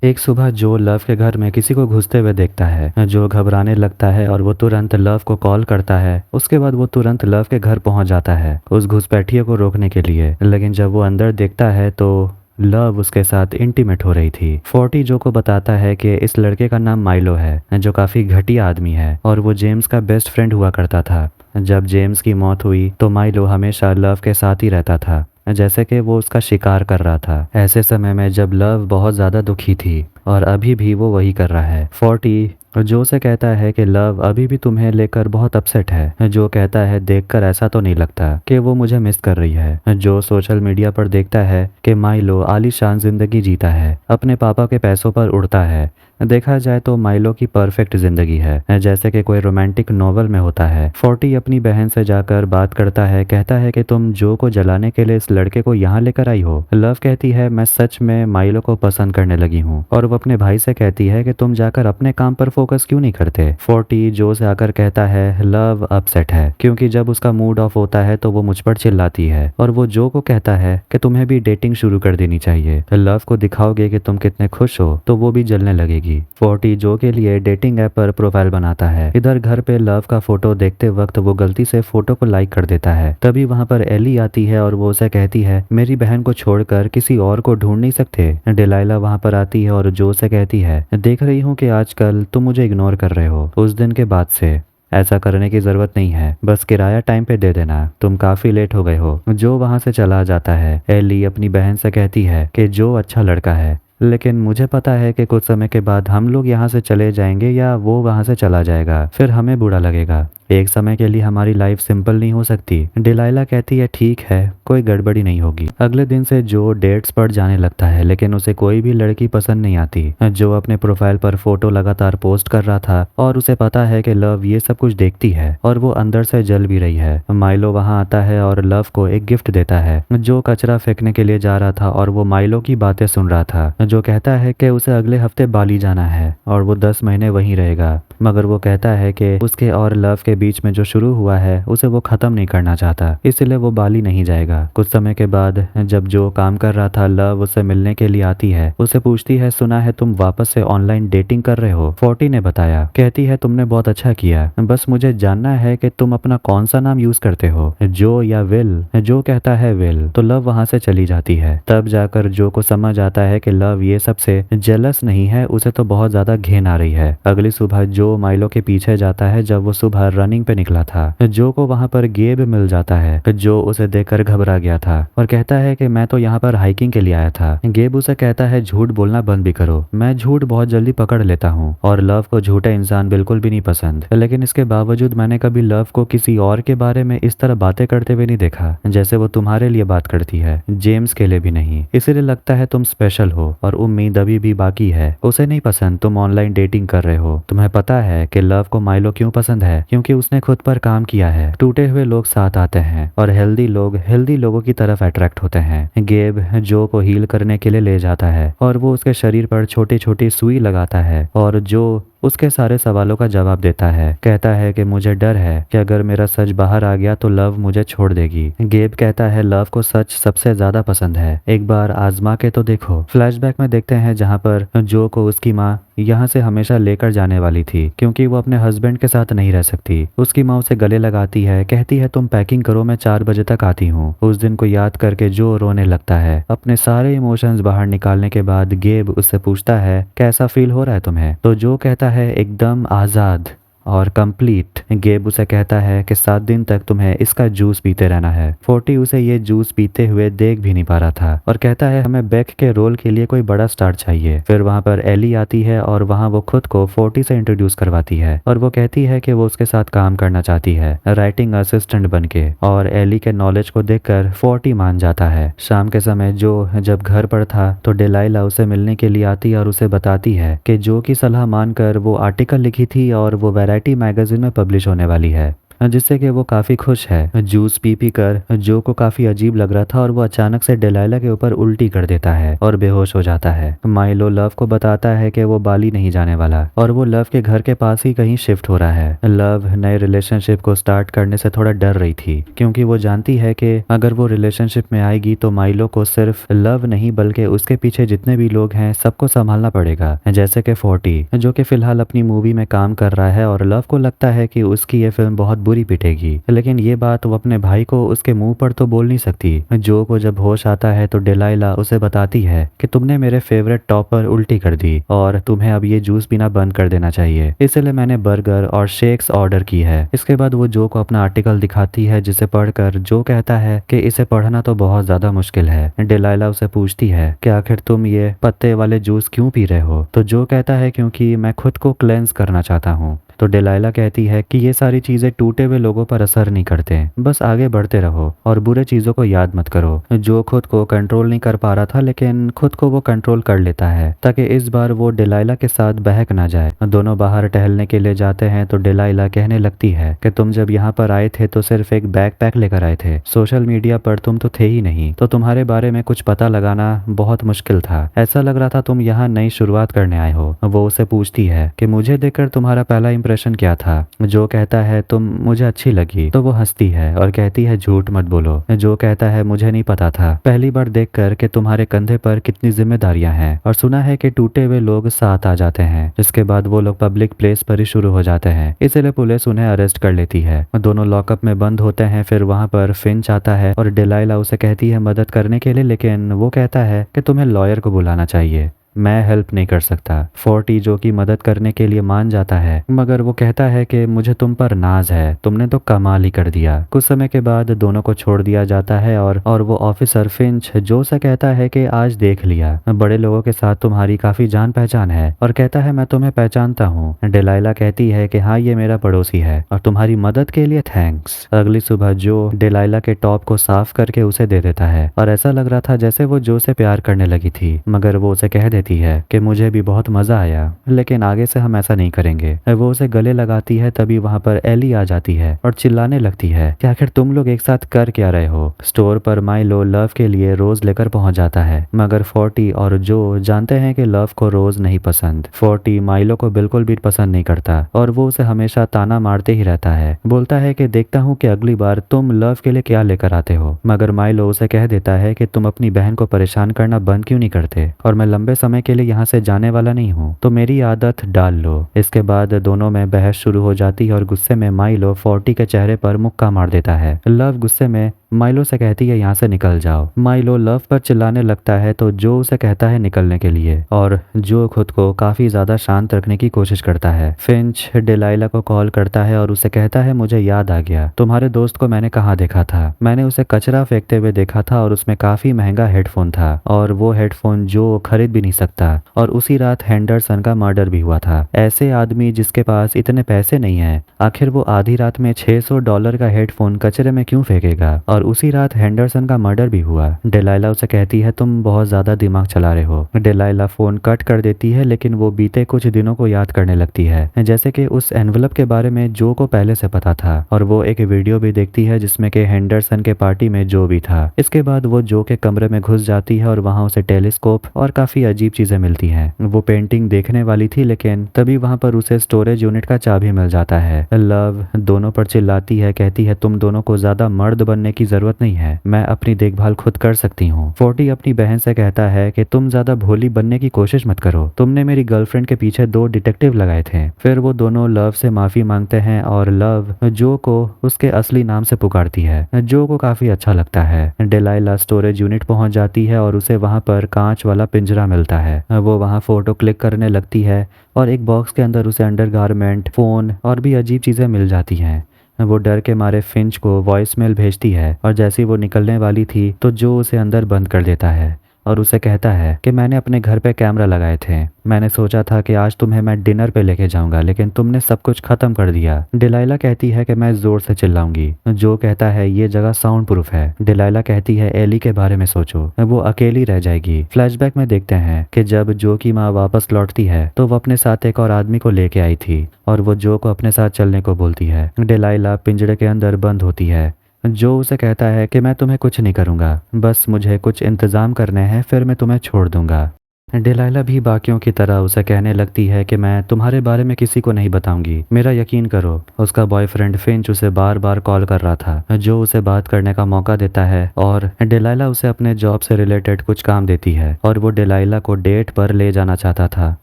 एक सुबह जो लव के घर में किसी को घुसते हुए देखता है। जो घबराने लगता है और वो तुरंत लव को कॉल करता है। उसके बाद वो तुरंत लव के घर पहुंच जाता है उस घुसपैठिए को रोकने के लिए, लेकिन जब वो अंदर देखता है तो लव उसके साथ इंटीमेट हो रही थी। 40 जो को बताता है कि इस लड़के का नाम माइलो है जो काफी घटिया आदमी है और वो जेम्स का बेस्ट फ्रेंड हुआ करता था। जब जेम्स की मौत हुई तो माइलो हमेशा लव के साथ ही रहता था, जैसे कि वो उसका शिकार कर रहा था। ऐसे समय में जब लव बहुत ज्यादा दुखी थी और अभी भी वो वही कर रहा है। 40 जो उसे कहता है कि लव अभी भी तुम्हें लेकर बहुत अपसेट है। जो कहता है देखकर ऐसा तो नहीं लगता कि वो मुझे मिस कर रही है। जो सोशल मीडिया पर देखता है कि माइलो आलीशान जिंदगी जीता है, अपने पापा के पैसों पर उड़ता है। देखा जाए तो माइलो की परफेक्ट जिंदगी है, जैसे कि कोई रोमांटिक नॉवल में होता है। 40 अपनी बहन से जाकर बात करता है, कहता है कि तुम जो को जलाने के लिए इस लड़के को यहाँ लेकर आई हो। लव कहती है मैं सच में माइलो को पसंद करने लगी हूँ। और वो अपने भाई से कहती है कि तुम जाकर अपने काम पर फोकस क्यों नहीं करते। 40 जो से आकर कहता है लव अपसेट है, क्योंकि जब उसका मूड ऑफ होता है तो वो मुझ पर चिल्लाती है। और वो जो को कहता है कि तुम्हें भी डेटिंग शुरू कर देनी चाहिए, लव को दिखाओगे कि तुम कितने खुश हो तो वो भी जलने लगेगी। 40 जो के लिए डेटिंग ऐप पर प्रोफाइल बनाता है। इधर घर पे लव का फोटो देखते वक्त वो गलती से फोटो को लाइक कर देता है। तभी वहाँ पर एली आती है और वो उसे कहती है मेरी बहन को छोड़कर किसी और को ढूंढ नहीं सकते। डिलाइला वहाँ पर आती है और जो से कहती है देख रही हूँ कि आजकल तुम मुझे इग्नोर कर रहे हो। उस दिन के बाद से ऐसा करने की जरूरत नहीं है, बस किराया टाइम पे दे देना, तुम काफी लेट हो गए हो। जो वहां से चला जाता है। एली अपनी बहन से कहती है कि जो अच्छा लड़का है, लेकिन मुझे पता है कि कुछ समय के बाद हम लोग यहाँ से चले जाएंगे या वो वहाँ से चला जाएगा, फिर हमें बुरा लगेगा। एक समय के लिए हमारी लाइफ सिंपल नहीं हो सकती। डिलाइला कहती है ठीक है, कोई गड़बड़ी नहीं होगी। अगले दिन से जो डेट्स पर जाने लगता है, लेकिन उसे कोई भी लड़की पसंद नहीं आती। जो अपने प्रोफाइल पर फोटो लगातार पोस्ट कर रहा था और उसे पता है कि लव ये सब कुछ देखती है और वो अंदर से जल भी रही है। माइलो वहाँ आता है और लव को एक गिफ्ट देता है। जो कचरा फेंकने के लिए जा रहा था और वो माइलो की बातें सुन रहा था। जो कहता है कि उसे अगले हफ्ते बाली जाना है और वो 10 महीने वहीं रहेगा, मगर वो कहता है कि उसके और लव के बीच में जो शुरू हुआ है उसे वो खत्म नहीं करना चाहता, इसलिए वो बाली नहीं जाएगा। कुछ समय के बाद जब जो काम कर रहा था, लव उससे मिलने के लिए आती है। उसे पूछती है सुना है तुम वापस से ऑनलाइन डेटिंग कर रहे हो। 40 ने बताया। कहती है तुमने बहुत अच्छा किया, बस मुझे जानना है कि तुम अपना कौन सा नाम यूज करते हो, जो या विल। जो कहता है विल, तो लव वहां से चली जाती है। तब जाकर जो को समझ आता है कि लव ये सबसे जेलस नहीं है, उसे तो बहुत ज्यादा घिन आ रही है। अगली सुबह जो माइलो के पीछे जाता है जब वो सुबह रनिंग पे निकला था। जो को वहां पर गेब मिल जाता है। जो उसे देखकर घबरा गया था और कहता है कि मैं तो यहाँ पर हाइकिंग के लिए आया था। गेब उसे कहता है झूठ बोलना बंद भी करो, मैं झूठ बहुत जल्दी पकड़ लेता हूँ और लव को झूठे इंसान बिल्कुल भी नहीं पसंद। लेकिन इसके बावजूद मैंने कभी लव को किसी और के बारे में इस तरह बातें करते हुए नहीं देखा जैसे वो तुम्हारे लिए बात करती है, जेम्स के लिए भी नहीं। इसीलिए लगता है तुम स्पेशल हो और उम्मीद अभी भी बाकी है। उसे नहीं पसंद तुम ऑनलाइन डेटिंग कर रहे हो। तुम्हें पता है कि लव को माइलो क्यों पसंद है? क्योंकि उसने खुद पर काम किया है। टूटे हुए लोग साथ आते हैं और हेल्दी लोगों की तरफ अट्रैक्ट होते हैं। गेब जो को हील करने के लिए ले जाता है और वो उसके शरीर पर छोटी छोटी सुई लगाता है और जो उसके सारे सवालों का जवाब देता है। कहता है कि मुझे डर है कि अगर मेरा सच बाहर आ गया तो लव मुझे छोड़ देगी। गेब कहता है लव को सच सबसे ज्यादा पसंद है, एक बार आजमा के तो देखो। फ्लैशबैक में देखते हैं जहाँ पर जो को उसकी माँ यहाँ से हमेशा लेकर जाने वाली थी, क्योंकि वो अपने हस्बैंड के साथ नहीं रह सकती। उसकी माँ उसे गले लगाती है, कहती है तुम पैकिंग करो, मैं 4 बजे तक आती हूँ। उस दिन को याद करके जो रोने लगता है। अपने सारे इमोशंस बाहर निकालने के बाद गेब उससे पूछता है कैसा फील हो रहा है तुम्हें? तो जो कहता है एकदम आजाद और कंप्लीट। गेब उसे कहता है कि 7 दिन तक तुम्हें इसका जूस पीते रहना है। 40 उसे ये जूस पीते हुए देख भी नहीं पा रहा था और कहता है हमें बेक के रोल के लिए कोई बड़ा स्टार चाहिए। फिर वहां पर एली आती है और वहां वो खुद को 40 से इंट्रोड्यूस करवाती है और वो कहती है कि वो उसके साथ काम करना चाहती है, राइटिंग असिस्टेंट बनके। और एली के नॉलेज को देखकर 40 मान जाता है। शाम के समय जो जब घर पर था तो डिलाइला उसे मिलने के लिए आती है और उसे बताती है कि जो की सलाह मानकर वो आर्टिकल लिखी थी और वो वैरायटी मैगजीन में पब्लिश होने वाली है, जिससे कि वो काफी खुश है। जूस पी कर जो को काफी अजीब लग रहा था और वो अचानक से डिलाइला के ऊपर उल्टी कर देता है और बेहोश हो जाता है। माइलो लव को बताता है कि वो बाली नहीं जाने वाला और वो लव के घर के पास ही कहीं शिफ्ट हो रहा है। लव नए रिलेशनशिप को स्टार्ट करने से थोड़ा डर रही थी, क्योंकि वो जानती है कि अगर वो रिलेशनशिप में आएगी तो माइलो को सिर्फ लव नहीं बल्कि उसके पीछे जितने भी लोग हैं सबको संभालना पड़ेगा, जैसे कि 40 जो कि फिलहाल अपनी मूवी में काम कर रहा है और लव को लगता है कि उसकी ये फिल्म बहुत बुरी पिटेगी। लेकिन ये बात वो अपने भाई को उसके मुंह पर तो बोल नहीं सकती। जो को जब होश आता है तो डेलाइला उसे बताती है कि तुमने मेरे फेवरेट टॉप पर उल्टी कर दी और तुम्हें अब ये जूस पीना बंद कर देना चाहिए, इसलिए मैंने बर्गर और शेक्स ऑर्डर की है। इसके बाद वो जो को अपना आर्टिकल दिखाती है जिसे पढ़कर जो कहता है कि इसे पढ़ना तो बहुत ज्यादा मुश्किल है। डेलाइला उसे पूछती है कि आखिर तुम ये पत्ते वाले जूस क्यों पी रहे हो? तो जो कहता है क्योंकि मैं खुद को क्लेंस करना चाहता हूँ। तो डेलाइला कहती है कि ये सारी चीजें टूटे हुए लोगों पर असर नहीं करते, बस आगे बढ़ते रहो और बुरे चीजों को याद मत करो। जो खुद को कंट्रोल नहीं कर पा रहा था लेकिन खुद को वो कंट्रोल कर लेता है ताकि इस बार वो डेलाइला के साथ बहक ना जाए। दोनों बाहर टहलने के लिए जाते हैं तो डेलाइला कहने लगती है कि तुम जब यहाँ पर आए थे तो सिर्फ एक बैकपैक लेकर आए थे, सोशल मीडिया पर तुम तो थे ही नहीं, तो तुम्हारे बारे में कुछ पता लगाना बहुत मुश्किल था। ऐसा लग रहा था तुम यहाँ नई शुरुआत करने आए हो। वो उसे पूछती है कि मुझे देखकर तुम्हारा पहला इंप्रेशन क्या था? जो कहता है तुम मुझे अच्छी लगी। तो वो हंसती है और कहती है झूठ मत बोलो। जो कहता है मुझे नहीं पता था, पहली बार देखकर कि तुम्हारे कंधे पर कितनी जिम्मेदारियां हैं और सुना है कि टूटे हुए लोग साथ आ जाते हैं। इसके बाद वो लोग पब्लिक प्लेस पर ही शुरू हो जाते हैं, इसलिए पुलिस उन्हें अरेस्ट कर लेती है। दोनों लॉकअप में बंद होते हैं। फिर वहां पर फिंच आता है और डेलाइला उसे कहती है मदद करने के लिए, लेकिन वो कहता है कि तुम्हें लॉयर को बुलाना चाहिए, मैं हेल्प नहीं कर सकता। फोर्टी जो की मदद करने के लिए मान जाता है मगर वो कहता है कि मुझे तुम पर नाज है, तुमने तो कमाल ही कर दिया। कुछ समय के बाद दोनों को छोड़ दिया जाता है और वो ऑफिसर फिंच जो से कहता है कि आज देख लिया, बड़े लोगों के साथ तुम्हारी काफी जान पहचान है, और कहता है मैं तुम्हें पहचानता हूँ। डेलाइला कहती है कि हाँ ये मेरा पड़ोसी है और तुम्हारी मदद के लिए थैंक्स। अगली सुबह जो डेलाइला के टॉप को साफ करके उसे दे देता है और ऐसा लग रहा था जैसे वो जो से प्यार करने लगी थी, मगर वो उसे कह देती है कि मुझे भी बहुत मजा आया लेकिन आगे से हम ऐसा नहीं करेंगे। वो उसे गले लगाती है, तभी वहां पर एली आ जाती है और चिल्लाने लगती है कि आखिर तुम लोग एक साथ कर क्या रहे हो? स्टोर पर माइलो लव के लिए रोज लेकर पहुंच जाता है मगर फोर्टी और जो जानते हैं कि लव को रोज नहीं पसंद। फोर्टी माइलो को बिल्कुल भी पसंद नहीं करता और वो उसे हमेशा ताना मारते ही रहता है। बोलता है कि देखता हूँ कि अगली बार तुम लव के लिए क्या लेकर आते हो। मगर माइलो उसे कह देता है कि तुम अपनी बहन को परेशान करना बंद क्यों नहीं करते, और मैं लंबे समय के लिए यहाँ से जाने वाला नहीं हूँ, तो मेरी आदत डाल लो। इसके बाद दोनों में बहस शुरू हो जाती है और गुस्से में माइलो फोर्टी के चेहरे पर मुक्का मार देता है। लव गुस्से में माइलो से कहती है यहाँ से निकल जाओ। माइलो लव पर चिल्लाने लगता है तो जो उसे कहता है निकलने के लिए, और जो खुद को काफी ज्यादा शांत रखने की कोशिश करता है। फिंच डेलाइला को कॉल करता है और उसे कहता है मुझे याद आ गया, तुम्हारे दोस्त को मैंने कहाँ देखा था, मैंने उसे कचरा फेंकते हुए देखा था और उसमें काफी महंगा हेडफोन था और वो हेडफोन जो खरीद भी नहीं सकता, और उसी रात हेंडरसन का मर्डर भी हुआ था। ऐसे आदमी जिसके पास इतने पैसे नहीं है, आखिर वो आधी रात में $600 का हेडफोन कचरे में क्यों फेंकेगा? और उसी रात हेंडरसन का मर्डर भी हुआ। डेलाइला उसे कहती है तुम बहुत ज्यादा दिमाग चला रहे हो। डेलाइला फोन कट कर देती है लेकिन वो बीते कुछ दिनों को याद करने लगती है, जैसे कि उस एनवलप के बारे में जो को पहले से पता था, और वो एक वीडियो भी देखती है जिसमें कि हेंडरसन के पार्टी में जो भी था। इसके बाद वो जो के कमरे में घुस जाती है और वहां उसे टेलीस्कोप और काफी अजीब चीजें मिलती हैं। वो पेंटिंग देखने वाली थी लेकिन तभी वहां पर उसे स्टोरेज यूनिट का चाबी मिल जाता है। लव दोनों पर चिल्लाती है, कहती है तुम दोनों को ज्यादा मर्द बनने की जरूरत नहीं है, मैं अपनी देखभाल खुद कर सकती हूँ। फोर्टी अपनी बहन से कहता है कि तुम ज्यादा भोली बनने की कोशिश मत करो, तुमने मेरी गर्लफ्रेंड के पीछे 2 डिटेक्टिव लगाए थे। फिर वो दोनों लव से माफी मांगते हैं और लव जो को उसके असली नाम से पुकारती है। जो को काफी अच्छा लगता है। डेलाइला स्टोरेज यूनिट पहुंच जाती है और उसे वहां पर कांच वाला पिंजरा मिलता है। वो वहां फोटो क्लिक करने लगती है और एक बॉक्स के अंदर उसे अंडरगारमेंट, फोन और भी अजीब चीजें मिल जाती हैं। वो डर के मारे फिंच को वॉइसमेल भेजती है और जैसी वो निकलने वाली थी तो जो उसे अंदर बंद कर देता है और उसे कहता है कि मैंने अपने घर पे कैमरा लगाए थे, मैंने सोचा था कि आज तुम्हें मैं डिनर पे लेके जाऊंगा लेकिन तुमने सब कुछ खत्म कर दिया। डेलाइला कहती है कि मैं जोर से चिल्लाऊंगी। जो कहता है ये जगह साउंड प्रूफ है। डेलाइला कहती है एली के बारे में सोचो, वो अकेली रह जाएगी। फ्लैशबैक में देखते हैं कि जब जो की माँ वापस लौटती है तो वो अपने साथ एक और आदमी को लेके आई थी और वो जो को अपने साथ चलने को बोलती है। डेलाइला पिंजड़े के अंदर बंद होती है। जो उसे कहता है कि मैं तुम्हें कुछ नहीं करूंगा, बस मुझे कुछ इंतजाम करने हैं, फिर मैं तुम्हें छोड़ दूंगा। डिलाइला भी बाकियों की तरह उसे कहने लगती है कि मैं तुम्हारे बारे में किसी को नहीं बताऊंगी, मेरा यकीन करो। उसका बॉयफ्रेंड फिंच उसे बार बार कॉल कर रहा था, जो उसे बात करने का मौका देता है और डिलाइला उसे अपने जॉब से रिलेटेड कुछ काम देती है और वो डिलाइला को डेट पर ले जाना चाहता था।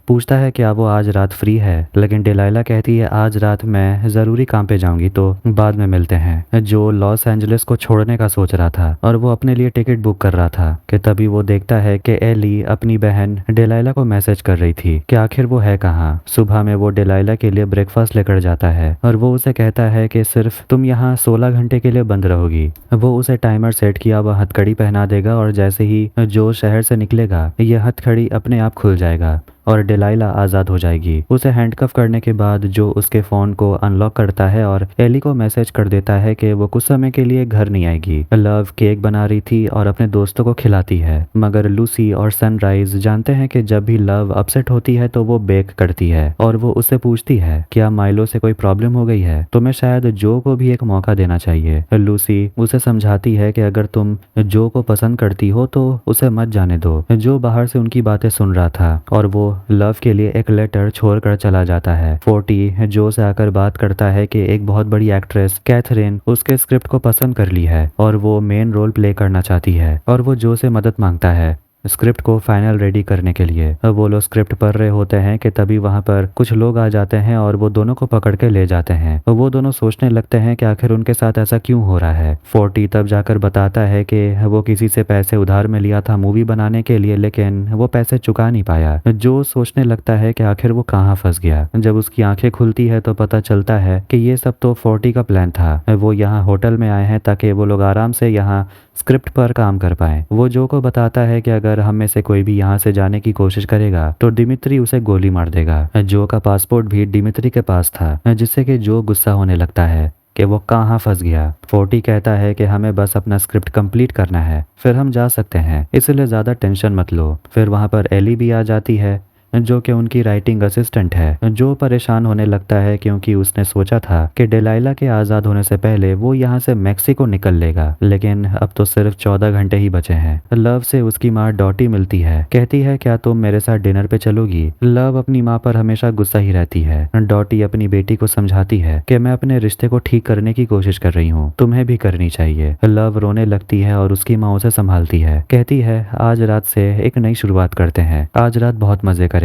पूछता है क्या वो आज रात फ्री है, लेकिन डिलाइला कहती है आज रात मैं ज़रूरी काम पे जाऊंगी, तो बाद में मिलते हैं। जो लॉस एंजलिस को छोड़ने का सोच रहा था और वो अपने लिए टिकट बुक कर रहा था कि तभी वो देखता है कि एली अपनी बहन डिलाइला को मैसेज कर रही थी कि आखिर वो है कहाँ। सुबह में वो डिलाइला के लिए ब्रेकफास्ट लेकर जाता है और वो उसे कहता है कि सिर्फ तुम यहाँ 16 घंटे के लिए बंद रहोगी। वो उसे टाइमर सेट किया हुआ हथकड़ी पहना देगा और जैसे ही जो शहर से निकलेगा यह हथकड़ी अपने आप खुल जाएगा और डिलाइला आज़ाद हो जाएगी। उसे हैंडकफ करने के बाद जो उसके फ़ोन को अनलॉक करता है और एली को मैसेज कर देता है कि वो कुछ समय के लिए घर नहीं आएगी। लव केक बना रही थी और अपने दोस्तों को खिलाती है, मगर लूसी और सनराइज जानते हैं कि जब भी लव अपसेट होती है तो वो बेक करती है और वो उससे पूछती है क्या माइलो से कोई प्रॉब्लम हो गई है, तुम्हें शायद जो को भी एक मौका देना चाहिए। लूसी उसे समझाती है कि अगर तुम जो को पसंद करती हो तो उसे मत जाने दो। जो बाहर से उनकी बातें सुन रहा था और वो लव के लिए एक लेटर छोड़कर चला जाता है। 40 जो से आकर बात करता है कि एक बहुत बड़ी एक्ट्रेस कैथरीन उसके स्क्रिप्ट को पसंद कर ली है और वो मेन रोल प्ले करना चाहती है और वो जो से मदद मांगता है स्क्रिप्ट को फाइनल रेडी करने के लिए। अब वो लोग स्क्रिप्ट पढ़ रहे होते हैं कि तभी वहां पर कुछ लोग आ जाते हैं और वो दोनों को पकड़ के ले जाते हैं। वो दोनों सोचने लगते हैं कि आखिर उनके साथ ऐसा क्यों हो रहा है। 40 तब जाकर बताता है कि वो किसी से पैसे उधार में लिया था मूवी बनाने के लिए, लेकिन वो पैसे चुका नहीं पाया। जो सोचने लगता है कि आखिर वो कहाँ फंस गया। जब उसकी आंखें खुलती है तो पता चलता है कि ये सब तो 40 का प्लान था। वो यहाँ होटल में आए हैं ताकि वो लोग आराम से यहाँ स्क्रिप्ट पर काम कर पाए। वो जो को बताता है कि अगर हम में से कोई भी यहाँ से जाने की कोशिश करेगा तो डिमित्री उसे गोली मार देगा। जो का पासपोर्ट भी डिमित्री के पास था, जिससे कि जो गुस्सा होने लगता है कि वो कहाँ फंस गया। 40 कहता है कि हमें बस अपना स्क्रिप्ट कंप्लीट करना है, फिर हम जा सकते हैं, इसलिए ज़्यादा टेंशन मत लो। फिर वहाँ पर एली भी आ जाती है जो कि उनकी राइटिंग असिस्टेंट है। जो परेशान होने लगता है क्योंकि उसने सोचा था कि डिलाइला के आज़ाद होने से पहले वो यहाँ से मैक्सिको निकल लेगा, लेकिन अब तो सिर्फ 14 घंटे ही बचे हैं। लव से उसकी माँ डॉटी मिलती है, कहती है क्या तुम मेरे साथ डिनर पे चलोगी। लव अपनी माँ पर हमेशा गुस्सा ही रहती है। डॉटी अपनी बेटी को समझाती है कि मैं अपने रिश्ते को ठीक करने की कोशिश कर रही हूँ, तुम्हें भी करनी चाहिए। लव रोने लगती है और उसकी माँ उसे संभालती है, कहती है आज रात से एक नई शुरुआत करते हैं, आज रात बहुत मजे करेंगे।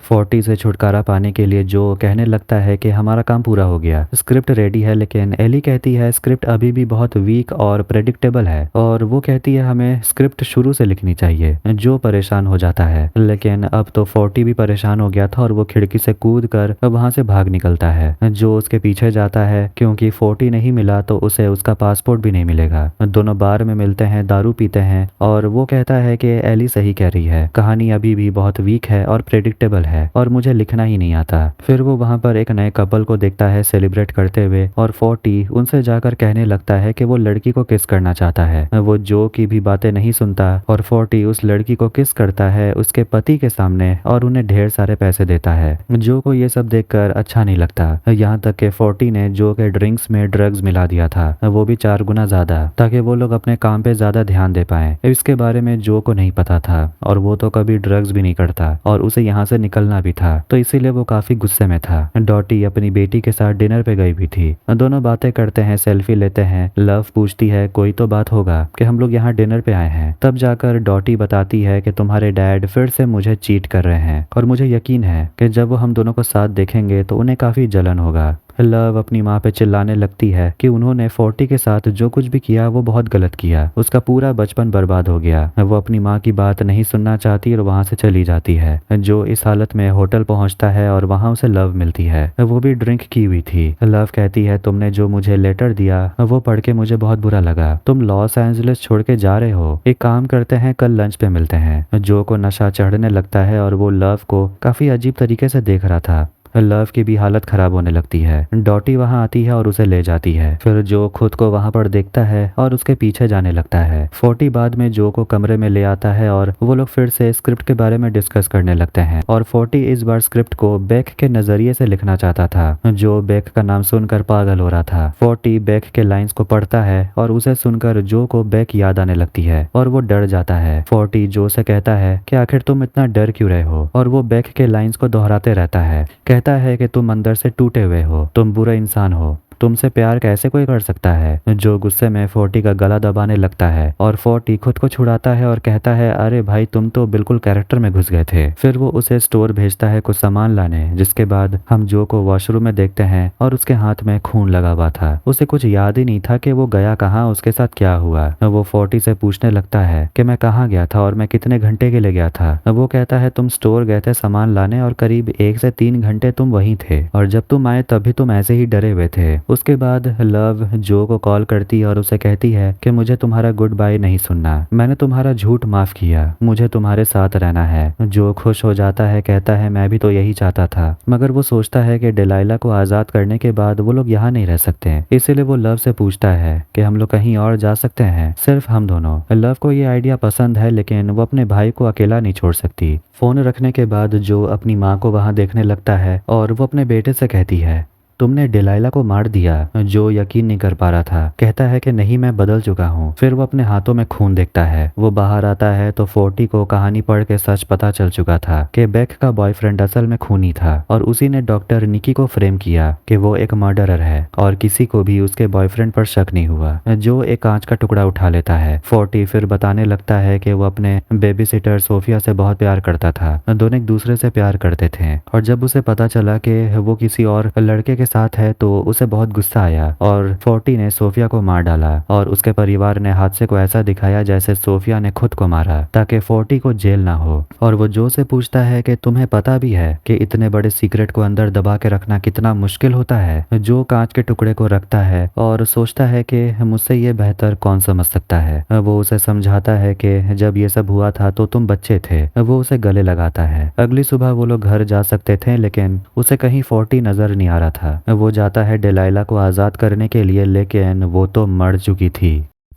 40 से छुटकारा पाने के लिए जो कहने लगता है कि हमारा काम पूरा हो गया, स्क्रिप्ट रेडी है, लेकिन एली कहती है स्क्रिप्ट अभी भी बहुत वीक और प्रेडिक्टेबल है और वो कहती है हमें स्क्रिप्ट शुरू से लिखनी चाहिए। जो परेशान हो जाता है, लेकिन अब तो 40 भी परेशान हो गया था और वो खिड़की से कूद कर वहां से भाग निकलता है। जो उसके पीछे जाता है क्योंकि 40 नहीं मिला तो उसे उसका पासपोर्ट भी नहीं मिलेगा। दोनों बार में मिलते हैं, दारू पीते हैं और वो कहता है कि एली सही कह रही है, कहानी अभी भी बहुत वीक है और प्रेडिक्टेबल है और मुझे लिखना ही नहीं आता। फिर वो वहां पर एक नए कपल को देखता है सेलिब्रेट करते हुए और 40 उनसे जाकर कहने लगता है कि वो लड़की को किस करना चाहता है। वो जो की भी बातें नहीं सुनता और 40 उस लड़की को किस करता है उसके पति के सामने और उन्हें ढेर सारे पैसे देता है। जो को ये सब देखकर अच्छा नहीं लगता, यहाँ तक कि 40 ने जो के ड्रिंक्स में ड्रग्स मिला दिया था, वो भी 4 गुना ज्यादा, ताकि वो लोग अपने काम पे ज्यादा ध्यान दे पाए। इसके बारे में जो को नहीं पता था और वो तो कभी ड्रग्स भी नहीं करता और उसे यहाँ से निकलना भी था, तो इसीलिए वो काफी गुस्से में था। डॉटी अपनी बेटी के साथ डिनर पे गई भी थी। दोनों बातें करते हैं, सेल्फी लेते हैं। लव पूछती है कोई तो बात होगा कि हम लोग यहाँ डिनर पे आए हैं। तब जाकर डॉटी बताती है कि तुम्हारे डैड फिर से मुझे चीट कर रहे हैं और मुझे यकीन है कि जब वो हम दोनों को साथ देखेंगे तो उन्हें काफी जलन होगा। लव अपनी माँ पे चिल्लाने लगती है कि उन्होंने 40 के साथ जो कुछ भी किया वो बहुत गलत किया, उसका पूरा बचपन बर्बाद हो गया। वो अपनी माँ की बात नहीं सुनना चाहती और वहाँ से चली जाती है। जो इस हालत में होटल पहुँचता है और वहाँ उसे लव मिलती है, वो भी ड्रिंक की हुई थी। लव कहती है तुमने जो मुझे लेटर दिया वो पढ़ के मुझे बहुत बुरा लगा, तुम लॉस एंजलिस छोड़ के जा रहे हो, एक काम करते हैं कल लंच पे मिलते हैं। जो को नशा चढ़ने लगता है और वो लव को काफी अजीब तरीके से देख रहा था। लव की भी हालत खराब होने लगती है। डॉटी वहाँ आती है और उसे ले जाती है। फिर जो खुद को वहाँ पर देखता है और उसके पीछे जाने लगता है। 40 बाद में जो को कमरे में ले आता है और वो लोग फिर से स्क्रिप्ट के बारे में डिस्कस करने लगते हैं और 40 इस बार स्क्रिप्ट को बेक के नजरिए से लिखना चाहता था। जो बेक का नाम सुनकर पागल हो रहा था। 40 बेक के लाइंस को पढ़ता है और उसे सुनकर जो को बेक याद आने लगती है और वो डर जाता है। 40 जो से कहता है कि आखिर तुम इतना डर क्यों रहे हो, और वो बेक के लाइंस को दोहराते रहता है। कहता है कि तुम अंदर से टूटे हुए हो, तुम बुरा इंसान हो, तुमसे प्यार कैसे कोई कर सकता है। जो गुस्से में 40 का गला दबाने लगता है और 40 खुद को छुड़ाता है और कहता है अरे भाई तुम तो बिल्कुल कैरेक्टर में घुस गए थे। फिर वो उसे स्टोर भेजता है कुछ सामान लाने, जिसके बाद हम जो को वॉशरूम में देखते हैं और उसके हाथ में खून लगा हुआ था। उसे कुछ याद ही नहीं था कि वो गया कहाँ, उसके साथ क्या हुआ। वो 40 से पूछने लगता है कि मैं कहाँ गया था और मैं कितने घंटे के लिए गया था। वो कहता है तुम स्टोर गए थे सामान लाने और करीब 1 से 3 घंटे तुम वहीं थे, और जब तुम आए तब भी तुम ऐसे ही डरे हुए थे। उसके बाद लव जो को कॉल करती है और उसे कहती है कि मुझे तुम्हारा गुड बाय नहीं सुनना, मैंने तुम्हारा झूठ माफ किया, मुझे तुम्हारे साथ रहना है। जो खुश हो जाता है, कहता है मैं भी तो यही चाहता था, मगर वो सोचता है कि डेलाइला को आजाद करने के बाद वो लोग यहाँ नहीं रह सकते। इसीलिए वो लव से पूछता है कि हम लोग कहीं और जा सकते हैं, सिर्फ हम दोनों। लव को ये आइडिया पसंद है, लेकिन वो अपने भाई को अकेला नहीं छोड़ सकती। फोन रखने के बाद जो अपनी माँ को वहाँ देखने लगता है और वो अपने बेटे से कहती है तुमने डेलाइला को मार दिया। जो यकीन नहीं कर पा रहा था, कहता है कि नहीं मैं बदल चुका हूँ। फिर वो अपने हाथों में खून देखता है। वो बाहर आता है तो 40 को कहानी पढ़ के सच पता चल चुका था कि बेक का बॉयफ्रेंड असल में खूनी था और उसी ने डॉक्टर निकी को फ्रेम किया कि वो एक मर्डरर है, और किसी को भी उसके बॉयफ्रेंड पर शक नहीं हुआ। जो एक कांच का टुकड़ा उठा लेता है। 40 फिर बताने लगता है कि वो अपने बेबी सिटर सोफिया से बहुत प्यार करता था, दोनों एक दूसरे से प्यार करते थे, और जब उसे पता चला कि वो किसी और लड़के के साथ है तो उसे बहुत गुस्सा आया और 40 ने सोफिया को मार डाला, और उसके परिवार ने हादसे को ऐसा दिखाया जैसे सोफिया ने खुद को मारा ताकि 40 को जेल ना हो। और वो जो से पूछता है कि तुम्हें पता भी है कि इतने बड़े सीक्रेट को अंदर दबा के रखना कितना मुश्किल होता है। जो कांच के टुकड़े को रखता है और सोचता है कि मुझसे ये बेहतर कौन समझ सकता है। वो उसे समझाता है कि जब ये सब हुआ था तो तुम बच्चे थे। वो उसे गले लगाता है। अगली सुबह वो लोग घर जा सकते थे, लेकिन उसे कहीं 40 नजर नहीं आ रहा था। वो जाता है डेलाइला को आज़ाद करने के लिए, लेकिन वो तो मर चुकी थी।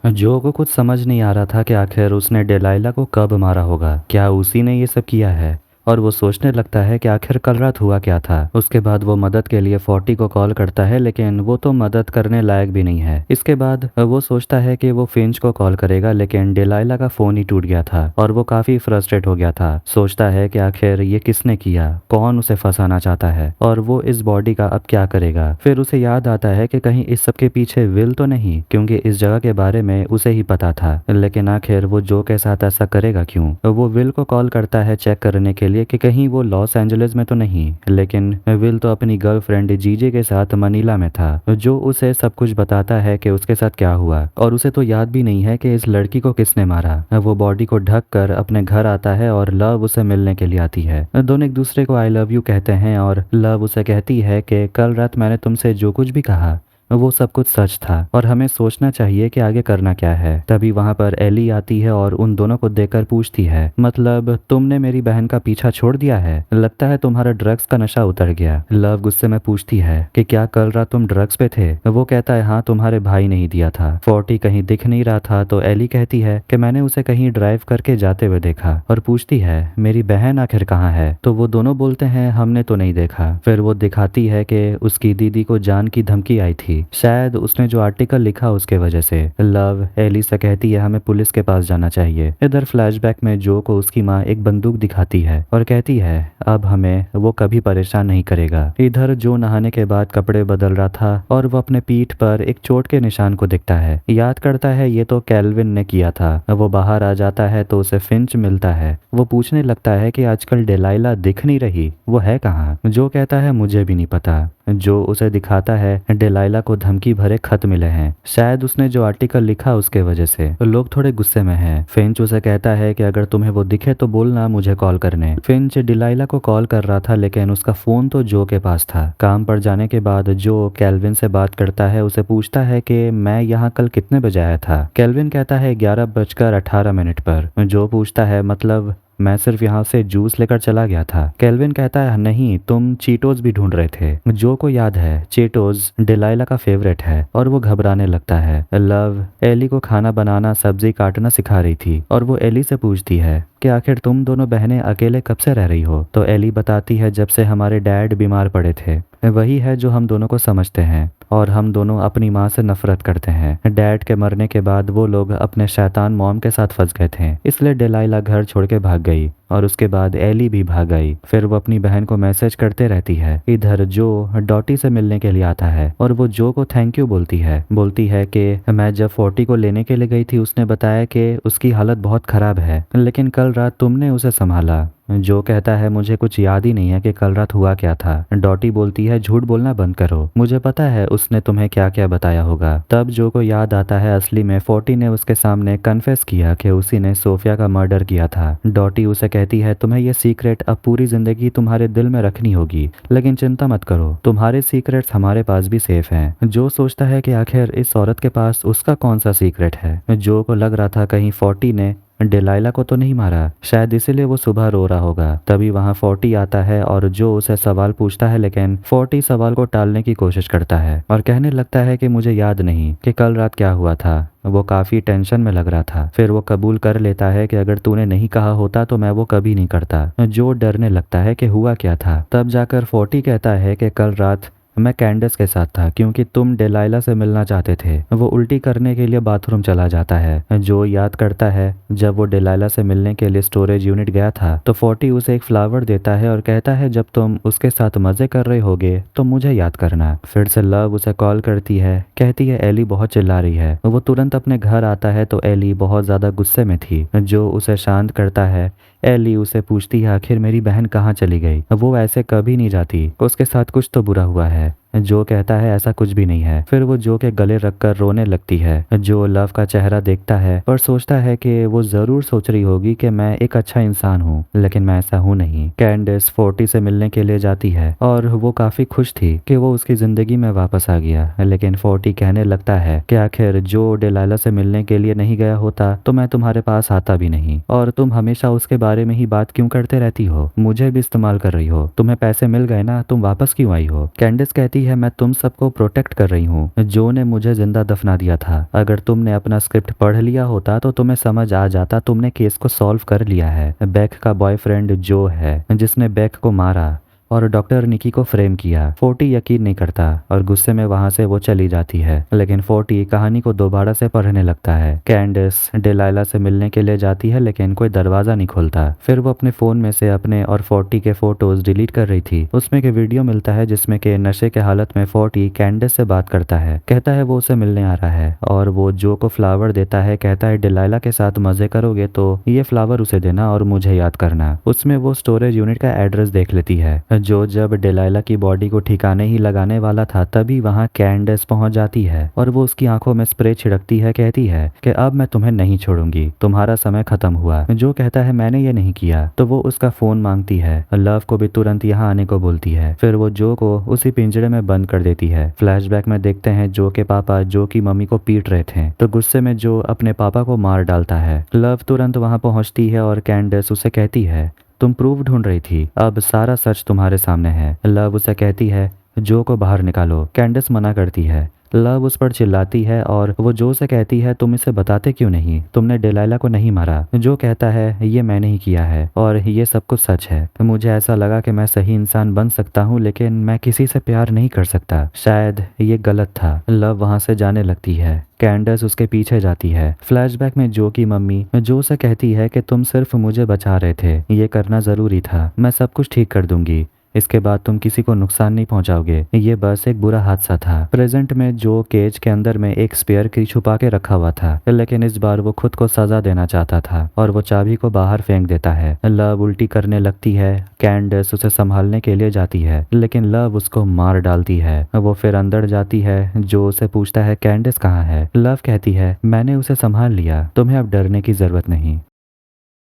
जो को कुछ समझ नहीं आ रहा था कि आखिर उसने डेलाइला को कब मारा होगा, क्या उसी ने ये सब किया है। और वो सोचने लगता है कि आखिर कल रात हुआ क्या था। उसके बाद वो मदद के लिए 40 को कॉल करता है, लेकिन वो तो मदद करने लायक भी नहीं है। इसके बाद वो सोचता है कि वो फिंच को कॉल करेगा, लेकिन डेलाइला का फोन ही टूट गया था और वो काफी फ्रस्ट्रेट हो गया था। सोचता है कि आखिर ये किसने किया, कौन उसे फंसाना चाहता है, और वो इस बॉडी का अब क्या करेगा। फिर उसे याद आता है कि कहीं इस सब के पीछे विल तो नहीं, क्योंकि इस जगह के बारे में उसे ही पता था। लेकिन आखिर वो जो के साथ ऐसा करेगा क्यों। वो विल को कॉल करता है चेक करने के लिए कि कहीं वो लॉस एंजलिस में तो नहीं, लेकिन विल तो अपनी गर्लफ्रेंड जीजे के साथ मनीला में था। जो उसे सब कुछ बताता है कि उसके साथ क्या हुआ, और उसे तो याद भी नहीं है कि इस लड़की को किसने मारा। वो बॉडी को ढक कर अपने घर आता है और लव उसे मिलने के लिए आती है। दोनों एक दूसरे को आई लव यू कहते हैं और लव उसे कहती है कि कल रात मैंने तुमसे जो कुछ भी कहा वो सब कुछ सच था और हमें सोचना चाहिए कि आगे करना क्या है। तभी वहां पर एली आती है और उन दोनों को देखकर पूछती है मतलब तुमने मेरी बहन का पीछा छोड़ दिया है, लगता है तुम्हारा ड्रग्स का नशा उतर गया। लव गुस्से में पूछती है कि क्या कल रात तुम ड्रग्स पे थे। वो कहता है हाँ, तुम्हारे भाई ने ही दिया था। 40 कहीं दिख नहीं रहा था तो एली कहती है कि मैंने उसे कहीं ड्राइव करके जाते हुए देखा, और पूछती है मेरी बहन आखिर कहाँ है। तो वो दोनों बोलते हैं हमने तो नहीं देखा। फिर वो दिखाती है कि उसकी दीदी को जान की धमकी आई थी, शायद उसने जो आर्टिकल लिखा उसके वजह से। लव एली से कहती है हमें पुलिस के पास जाना चाहिए। इधर फ्लैशबैक में जो को उसकी माँ एक बंदूक दिखाती है और कहती है अब हमें वो कभी परेशान नहीं करेगा। इधर जो नहाने के बाद कपड़े बदल रहा था और वो अपने पीठ पर एक चोट के निशान को देखता है, याद करता है ये तो कैल्विन ने किया था। वो बाहर आ जाता है तो उसे फिंच मिलता है। वो पूछने लगता है कि आजकल डेलाइला दिख नहीं रही, वो है कहाँ। जो कहता है मुझे भी नहीं पता। जो उसे दिखाता है डेलाइला को धमकी भरे खत मिले हैं, शायद उसने जो आर्टिकल लिखा उसके वजह से। लोग थोड़े गुस्से में हैं। फिंच उसे कहता है कि अगर तुम्हें वो दिखे तो बोलना मुझे कॉल करने। फिंच डेलाइला को कॉल कर रहा था, लेकिन उसका फोन तो जो के पास था। काम पर जाने के बाद जो कैल्विन से बात करता है, उसे पूछता है कि मैं यहाँ कल कितने बजे आया था। कैल्विन कहता है 11:18 पर। जो पूछता है मतलब मैं सिर्फ यहाँ से जूस लेकर चला गया था। केल्विन कहता है नहीं, तुम चीटोज भी ढूंढ रहे थे। जो को याद है चीटोज डिलाइला का फेवरेट है और वो घबराने लगता है। लव एली को खाना बनाना सब्जी काटना सिखा रही थी और वो एली से पूछती है कि आखिर तुम दोनों बहनें अकेले कब से रह रही हो। तो एली बताती है जब से हमारे डैड बीमार पड़े थे। वही है जो हम दोनों को समझते हैं और हम दोनों अपनी माँ से नफरत करते हैं। डैड के मरने के बाद वो लोग अपने शैतान मॉम के साथ फंस गए थे, इसलिए डिलाइला घर छोड़ के भाग गई और उसके बाद एली भी भाग गई। फिर वो अपनी बहन को मैसेज करते रहती है। इधर जो डॉटी से मिलने के लिए आता है और वो जो को थैंक यू बोलती है कि मैं जब 40 को लेने के लिए गई थी उसने बताया कि उसकी हालत बहुत खराब है, लेकिन कल रात तुमने उसे संभाला। जो कहता है मुझे कुछ याद ही नहीं है कि कल रात हुआ क्या था। डॉटी बोलती है झूठ बोलना बंद करो, मुझे पता है उसने तुम्हें क्या क्या बताया होगा। तब जो को याद आता है असली में 40 ने उसके सामने कन्फेस किया कि उसी ने सोफिया का मर्डर किया था। डॉटी उसे कहती है तुम्हें ये सीक्रेट अब पूरी जिंदगी तुम्हारे दिल में रखनी होगी, लेकिन चिंता मत करो, तुम्हारे सीक्रेट्स हमारे पास भी सेफ हैं। जो सोचता है कि आखिर इस औरत के पास उसका कौन सा सीक्रेट है। जो को लग रहा था कहीं 40 ने डिलाइला को तो नहीं मारा, शायद इसीलिए वो सुबह रो रहा होगा। तभी वहाँ 40 आता है और जो उसे सवाल पूछता है, लेकिन 40 सवाल को टालने की कोशिश करता है और कहने लगता है कि मुझे याद नहीं कि कल रात क्या हुआ था। वो काफी टेंशन में लग रहा था। फिर वो कबूल कर लेता है कि अगर तूने नहीं कहा होता तो मैं वो कभी नहीं करता। जो डरने लगता है कि हुआ क्या था। तब जाकर 40 कहता है कि कल रात मैं कैंडस के साथ था क्योंकि तुम डिलाइला से मिलना चाहते थे। वो उल्टी करने के लिए बाथरूम चला जाता है। जो याद करता है जब वो डिलाइला से मिलने के लिए स्टोरेज यूनिट गया था तो 40 उसे एक फ्लावर देता है और कहता है जब तुम उसके साथ मजे कर रहे होगे तो मुझे याद करना। फिर से लव उसे कॉल करती है, कहती है एली बहुत चिल्ला रही है। वो तुरंत अपने घर आता है तो एली बहुत ज्यादा गुस्से में थी। जो उसे शांत करता है। एली उसे पूछती है आखिर मेरी बहन कहाँ चली गई, वो ऐसे कभी नहीं जाती, उसके साथ कुछ तो बुरा हुआ है। जो कहता है ऐसा कुछ भी नहीं है। फिर वो जो के गले रखकर रोने लगती है। जो लव का चेहरा देखता है और सोचता है कि वो जरूर सोच रही होगी कि मैं एक अच्छा इंसान हूँ, लेकिन मैं ऐसा हूँ नहीं। कैंडिस 40 से मिलने के लिए जाती है और वो काफी खुश थी कि वो उसकी जिंदगी में वापस आ गया, लेकिन 40 कहने लगता है कि आखिर जो डिलाइला से मिलने के लिए नहीं गया होता तो मैं तुम्हारे पास आता भी नहीं, और तुम हमेशा उसके बारे में ही बात क्यों करते रहती हो, मुझे भी इस्तेमाल कर रही हो, तुम्हें पैसे मिल गए ना, तुम वापस क्यों आई हो। कैंडिस कहती है मैं तुम सबको प्रोटेक्ट कर रही हूँ, जो ने मुझे जिंदा दफना दिया था। अगर तुमने अपना स्क्रिप्ट पढ़ लिया होता तो तुम्हें समझ आ जाता तुमने केस को सॉल्व कर लिया है। बेक का बॉयफ्रेंड जो है जिसने बेक को मारा और डॉक्टर निकी को फ्रेम किया। 40 यकीन नहीं करता और गुस्से में वहां से वो चली जाती है, लेकिन 40 कहानी को दोबारा से पढ़ने लगता है। कैंडिस डिलाइला से मिलने के लिए जाती है लेकिन कोई दरवाजा नहीं खोलता। फिर वो अपने फोन में से अपने और 40 के फोटोज डिलीट कर रही थी। उसमें के वीडियो मिलता है जिसमें के नशे के हालत में 40 कैंडिस से बात करता है, कहता है वो उसे मिलने आ रहा है और वो जो को फ्लावर देता है, कहता है डिलाइला के साथ मजे करोगे तो ये फ्लावर उसे देना और मुझे याद करना। उसमें वो स्टोरेज यूनिट का एड्रेस देख लेती है। जो जब डिलाइला की बॉडी को ठिकाने ही लगाने वाला था तभी वहां कैंडिस पहुंच जाती है और वो उसकी आंखों में स्प्रे छिड़कती है, कहती है कि अब मैं तुम्हें नहीं छोड़ूंगी, तुम्हारा समय खत्म हुआ। जो कहता है मैंने ये नहीं किया, तो वो उसका फोन मांगती है। लव को भी तुरंत यहाँ आने को बोलती है। फिर वो जो को उसी पिंजरे में बंद कर देती है। फ्लैशबैक में देखते हैं जो के पापा जो की मम्मी को पीट रहे थे, तो गुस्से में जो अपने पापा को मार डालता है। लव तुरंत वहां पहुंचती है और कैंडिस उसे कहती है तुम प्रूफ ढूंढ रही थी, अब सारा सच तुम्हारे सामने है। लव उसे कहती है जो को बाहर निकालो। कैंडिस मना करती है। लव उस पर चिल्लाती है और वो जो से कहती है तुम इसे बताते क्यों नहीं, तुमने डिलाइला को नहीं मारा। जो कहता है ये मैंने ही किया है और ये सब कुछ सच है। मुझे ऐसा लगा कि मैं सही इंसान बन सकता हूँ लेकिन मैं किसी से प्यार नहीं कर सकता, शायद ये गलत था। लव वहां से जाने लगती है। कैंडिस उसके पीछे जाती है। फ्लैशबैक में जो की मम्मी जो से कहती है कि तुम सिर्फ मुझे बचा रहे थे, ये करना जरूरी था, मैं सब कुछ ठीक कर दूंगी, इसके बाद तुम किसी को नुकसान नहीं पहुंचाओगे, ये बस एक बुरा हादसा था। प्रेजेंट में जो केज के अंदर में एक स्पेयर की छुपा के रखा हुआ था, लेकिन इस बार वो खुद को सजा देना चाहता था और वो चाबी को बाहर फेंक देता है। लव उल्टी करने लगती है। कैंडिस उसे संभालने के लिए जाती है लेकिन लव उसको मार डालती है। वो फिर अंदर जाती है। जो उसे पूछता है कैंडिस कहाँ है। लव कहती है मैंने उसे संभाल लिया, तुम्हें अब डरने की जरूरत नहीं।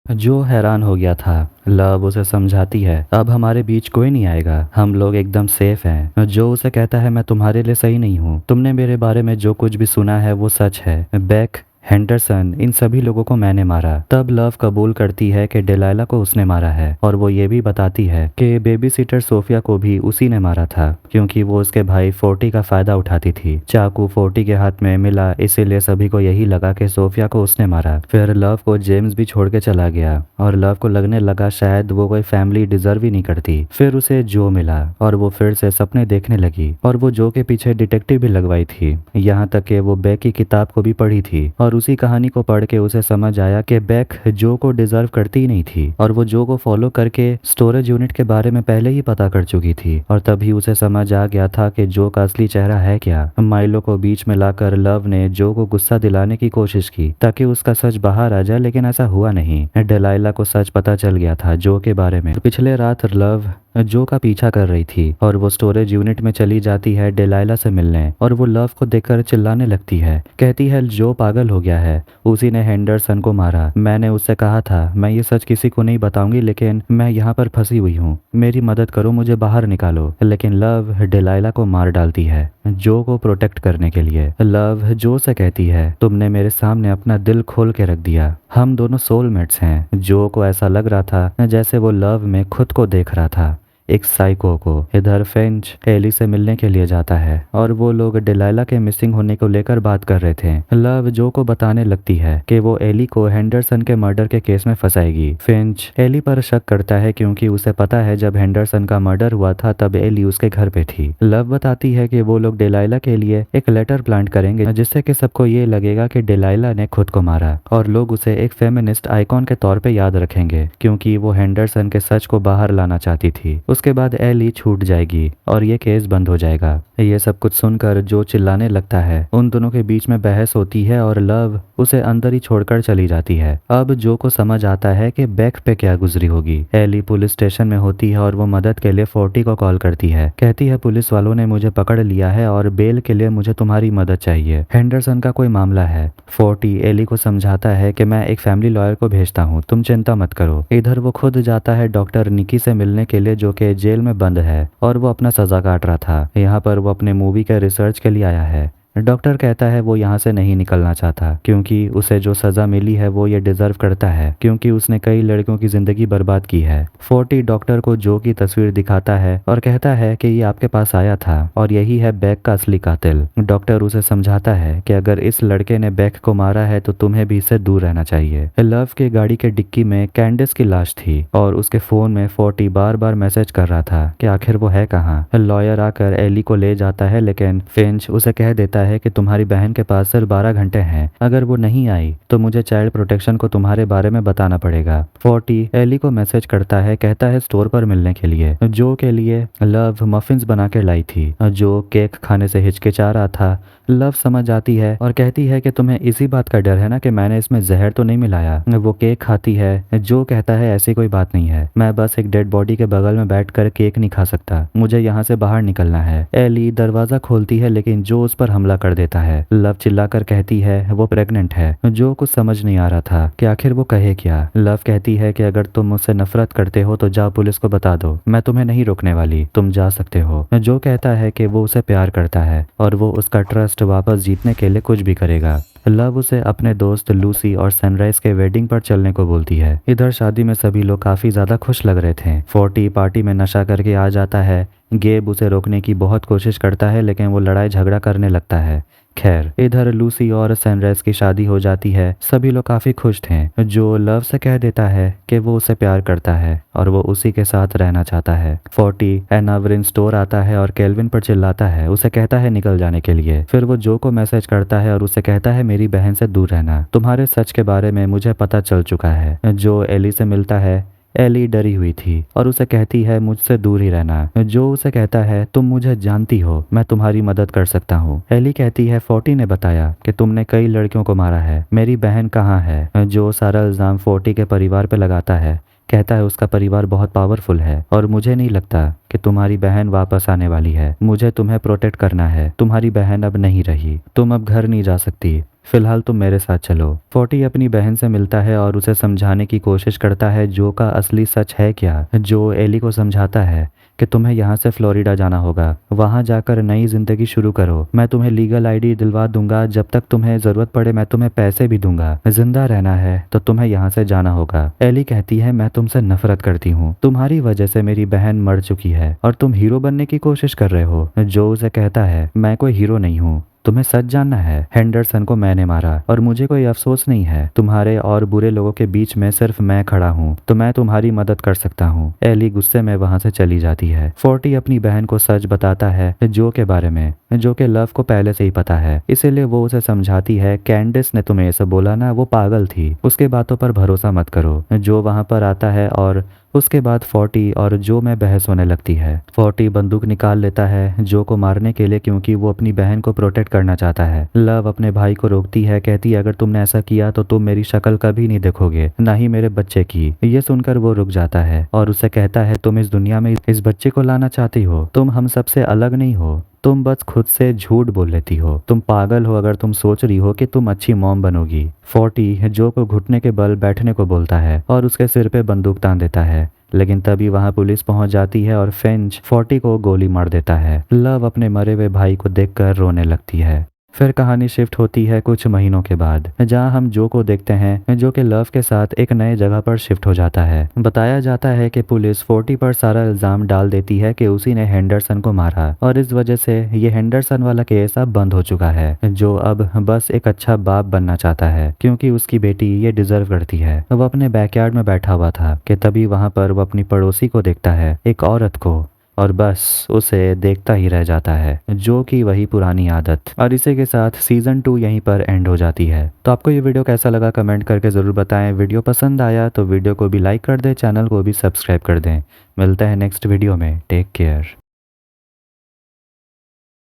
जो हैरान हो गया था। लव उसे समझाती है अब हमारे बीच कोई नहीं आएगा, हम लोग एकदम सेफ हैं। जो उसे कहता है मैं तुम्हारे लिए सही नहीं हूँ, तुमने मेरे बारे में जो कुछ भी सुना है वो सच है। बेक हेंडरसन, इन सभी लोगों को मैंने मारा। तब लव कबूल करती है कि डेलाइला को उसने मारा है और वो ये भी बताती है कि बेबी सीटर सोफिया को भी उसी ने मारा था क्योंकि वो उसके भाई फोर्टी का फायदा उठाती थी। चाकू फोर्टी के हाथ में मिला, इसीलिए सभी को यही लगा कि सोफिया को उसने मारा। फिर लव को जेम्स भी छोड़ के चला गया और लव को लगने लगा शायद वो कोई फैमिली डिजर्व ही नहीं करती। फिर उसे जो मिला और वो फिर से सपने देखने लगी और वो जो के पीछे डिटेक्टिव भी लगवाई थी। यहाँ तक कि वो बैक की किताब को भी पढ़ी थी और उसी कहानी को पढ़ के उसे समझ आया कि बैक जो को डिजर्व करती ही नहीं थी और वो जो को फॉलो करके स्टोरेज यूनिट के बारे में पहले ही पता कर चुकी थी। और तभी उसे समझ आ गया था कि जो का असली चेहरा है क्या। माइलो को बीच में लाकर लव ने जो को गुस्सा दिलाने की कोशिश की ताकि उसका सच बाहर आ जाए, लेकिन ऐसा हुआ नहीं। डेलाइला को सच पता चल गया था जो के बारे में। पिछले रात लव जो का पीछा कर रही थी और वो स्टोरेज यूनिट में चली जाती है डेलाइला से मिलने और वो लव को देखकर चिल्लाने लगती है। कहती है जो पागल हो गया है, उसी ने हेंडरसन को मारा। मैंने उससे कहा था मैं ये सच किसी को नहीं बताऊंगी, लेकिन मैं यहाँ पर फंसी हुई हूँ, मेरी मदद करो, मुझे बाहर निकालो। लेकिन लव डेलाइला को मार डालती है जो को प्रोटेक्ट करने के लिए। लव जो से कहती है तुमने मेरे सामने अपना दिल खोल के रख दिया, हम दोनों सोलमेट्स हैं। जो को ऐसा लग रहा था जैसे वो लव में खुद को देख रहा था, एक साइको को। इधर फिंच एली से मिलने के लिए जाता है और वो लोग डेलाइला के मिसिंग होने को लेकर बात कर रहे थे। लव जो को बताने लगती है कि वो एली को हेंडरसन के मर्डर के केस में फंसाएगी। फिंच एली पर शक करता है क्योंकि उसे पता है जब हेंडरसन का मर्डर हुआ था तब एली उसके घर पे थी। लव बताती है कि वो लोग डेलाइला के लिए एक लेटर प्लांट करेंगे जिससे कि सबको ये लगेगा कि डेलाइला ने खुद को मारा और लोग उसे एक फेमिनिस्ट आइकॉन के तौर पे याद रखेंगे क्योंकि वो हेंडरसन के सच को बाहर लाना चाहती थी। उसके बाद एली छूट जाएगी और ये केस बंद हो जाएगा। ये सब कुछ सुनकर जो चिल्लाने लगता है। उन दोनों के बीच में बहस होती है और लव उसे अंदर ही छोड़कर चली जाती है। अब जो को समझ आता है कि बैक पे क्या गुजरी होगी। एली पुलिस स्टेशन में होती है और वो मदद के लिए फोर्टी को कॉल करती है। कहती है पुलिस वालों ने मुझे पकड़ लिया है और बेल के लिए मुझे तुम्हारी मदद चाहिए, हेंडरसन का कोई मामला है। फोर्टी एली को समझाता है कि मैं एक फैमिली लॉयर को भेजता हूँ, तुम चिंता मत करो। इधर वो खुद जाता है डॉक्टर निकी से मिलने के लिए जो कि जेल में बंद है और वो अपना सजा काट रहा था। यहाँ पर वो अपने मूवी के रिसर्च के लिए आया है। डॉक्टर कहता है वो यहाँ से नहीं निकलना चाहता क्योंकि उसे जो सजा मिली है वो ये डिजर्व करता है क्योंकि उसने कई लड़कियों की जिंदगी बर्बाद की है। फोर्टी डॉक्टर को जो की तस्वीर दिखाता है और कहता है कि ये आपके पास आया था और यही है बैक का असली कातिल। डॉक्टर उसे समझाता है कि अगर इस लड़के ने बैक को मारा है तो तुम्हें भी इससे दूर रहना चाहिए। लव के गाड़ी के डिक्की में कैंडिस की लाश थी और उसके फोन में फोर्टी बार बार मैसेज कर रहा था कि आखिर वो है कहाँ। लॉयर आकर एली को ले जाता है लेकिन फिंच उसे कह देता है कि तुम्हारी बहन के पास सिर्फ 12 घंटे हैं, अगर वो नहीं आई तो मुझे चाइल्ड प्रोटेक्शन को तुम्हारे बारे में बताना पड़ेगा। फोर्टी एली को मैसेज करता है, कहता है स्टोर पर मिलने के लिए। जो के लिए लव मफिन्स बना के लाई थी। जो केक खाने से हिचकिचा रहा था। लव समझ आती है और कहती है कि तुम्हें इसी बात का डर है ना कि मैंने इसमें जहर तो नहीं मिलाया। वो केक खाती है। जो कहता है ऐसी कोई बात नहीं है, मैं बस एक डेड बॉडी के बगल में बैठकर केक नहीं खा सकता, मुझे यहाँ से बाहर निकलना है। एली दरवाजा खोलती है लेकिन जो उस पर हमला कर देता है। लव चिल्लाकर कहती है वो प्रेग्नेंट है। जो कुछ समझ नहीं आ रहा था कि आखिर वो कहे क्या। लव कहती है कि अगर तुम मुझसे नफरत करते हो तो जाओ पुलिस को बता दो, मैं तुम्हें नहीं रोकने वाली, तुम जा सकते हो। जो कहता है कि वो उसे प्यार करता है और वो उसका ट्रस्ट वापस जीतने के लिए कुछ भी करेगा। लव उसे अपने दोस्त लूसी और सनराइज के वेडिंग पर चलने को बोलती है। इधर शादी में सभी लोग काफी ज्यादा खुश लग रहे थे। फोर्टी पार्टी में नशा करके आ जाता है। गेब उसे रोकने की बहुत कोशिश करता है लेकिन वो लड़ाई झगड़ा करने लगता है। खैर इधर लूसी और सनराइज की शादी हो जाती है। सभी लोग काफी खुश थे। जो लव से कह देता है कि वो उसे प्यार करता है और वो उसी के साथ रहना चाहता है। फोर्टी एनावरिन स्टोर आता है और केल्विन पर चिल्लाता है, उसे कहता है निकल जाने के लिए। फिर वो जो को मैसेज करता है और उसे कहता है मेरी बहन से दूर रहना, तुम्हारे सच के बारे में मुझे पता चल चुका है। जो एली से मिलता है। एली डरी हुई थी और उसे कहती है मुझसे दूर ही रहना। जो उसे कहता है तुम मुझे जानती हो, मैं तुम्हारी मदद कर सकता हूँ। एली कहती है फोर्टी ने बताया कि तुमने कई लड़कियों को मारा है, मेरी बहन कहाँ है। जो सारा इल्जाम फोर्टी के परिवार पे लगाता है। कहता है उसका परिवार बहुत पावरफुल है और मुझे नहीं लगता कि तुम्हारी बहन वापस आने वाली है, मुझे तुम्हें प्रोटेक्ट करना है। तुम्हारी बहन अब नहीं रही, तुम अब घर नहीं जा सकती, फिलहाल तुम मेरे साथ चलो। फोर्टी अपनी बहन से मिलता है और उसे समझाने की कोशिश करता है जो का असली सच है क्या। जो एली को समझाता है कि तुम्हें यहाँ से फ्लोरिडा जाना होगा, वहाँ जाकर नई जिंदगी शुरू करो। मैं तुम्हें लीगल आईडी दिलवा दूंगा, जब तक तुम्हें जरूरत पड़े मैं तुम्हें पैसे भी दूंगा। जिंदा रहना है तो तुम्हें यहाँ से जाना होगा। एली कहती है, मैं तुमसे नफरत करती हूँ, तुम्हारी वजह से मेरी बहन मर चुकी है और तुम हीरो बनने की कोशिश कर रहे हो। जो उसे कहता है, मैं कोई हीरो नहीं हूँ, तुम्हें सच जानना है, हेंडरसन को मैंने मारा और मुझे कोई अफसोस नहीं है। तुम्हारे और बुरे लोगों के बीच में सिर्फ मैं खड़ा हूँ, तो मैं तुम्हारी मदद कर सकता हूँ। एली गुस्से में वहां से चली जाती है। 40 अपनी बहन को सच बताता है जो के बारे में, जो के लव को पहले से ही पता है, इसीलिए वो उसे समझाती है, कैंडिस ने तुम्हें ऐसा बोला ना, वो पागल थी, उसके बातों पर भरोसा मत करो। जो वहां पर आता है और उसके बाद 40 और जो में बहस होने लगती है। 40 बंदूक निकाल लेता है जो को मारने के लिए, क्योंकि वो अपनी बहन को प्रोटेक्ट करना चाहता है। लव अपने भाई को रोकती है, कहती है, अगर तुमने ऐसा किया तो तुम मेरी शक्ल कभी नहीं देखोगे, ना ही मेरे बच्चे की। ये सुनकर वो रुक जाता है और उसे कहता है, तुम इस दुनिया में इस बच्चे को लाना चाहती हो, तुम हम सबसे अलग नहीं हो, तुम बस खुद से झूठ बोल लेती हो, तुम पागल हो अगर तुम सोच रही हो कि तुम अच्छी मॉम बनोगी। 40 जो को घुटने के बल बैठने को बोलता है और उसके सिर पे बंदूक तान देता है, लेकिन तभी वहां पुलिस पहुंच जाती है और फिंच 40 को गोली मार देता है। लव अपने मरे हुए भाई को देखकर रोने लगती है। फिर कहानी शिफ्ट होती है कुछ महीनों के बाद, जहां हम जो को देखते हैं जो कि लव के साथ एक नए जगह पर शिफ्ट हो जाता है। बताया जाता है कि पुलिस 40 पर सारा इल्जाम डाल देती है कि उसी ने हेंडरसन को मारा और इस वजह से ये हेंडरसन वाला केस अब बंद हो चुका है। जो अब बस एक अच्छा बाप बनना चाहता है, क्योंकि उसकी बेटी ये डिजर्व करती है। वो अपने बैकयार्ड में बैठा हुआ था कि तभी वहां पर वो अपनी पड़ोसी को देखता है, एक औरत को, और बस उसे देखता ही रह जाता है, जो कि वही पुरानी आदत। और इसी के साथ सीजन 2 यहीं पर एंड हो जाती है। तो आपको ये वीडियो कैसा लगा कमेंट करके ज़रूर बताएं। वीडियो पसंद आया तो वीडियो को भी लाइक कर दें, चैनल को भी सब्सक्राइब कर दें। मिलते हैं नेक्स्ट वीडियो में। Take care.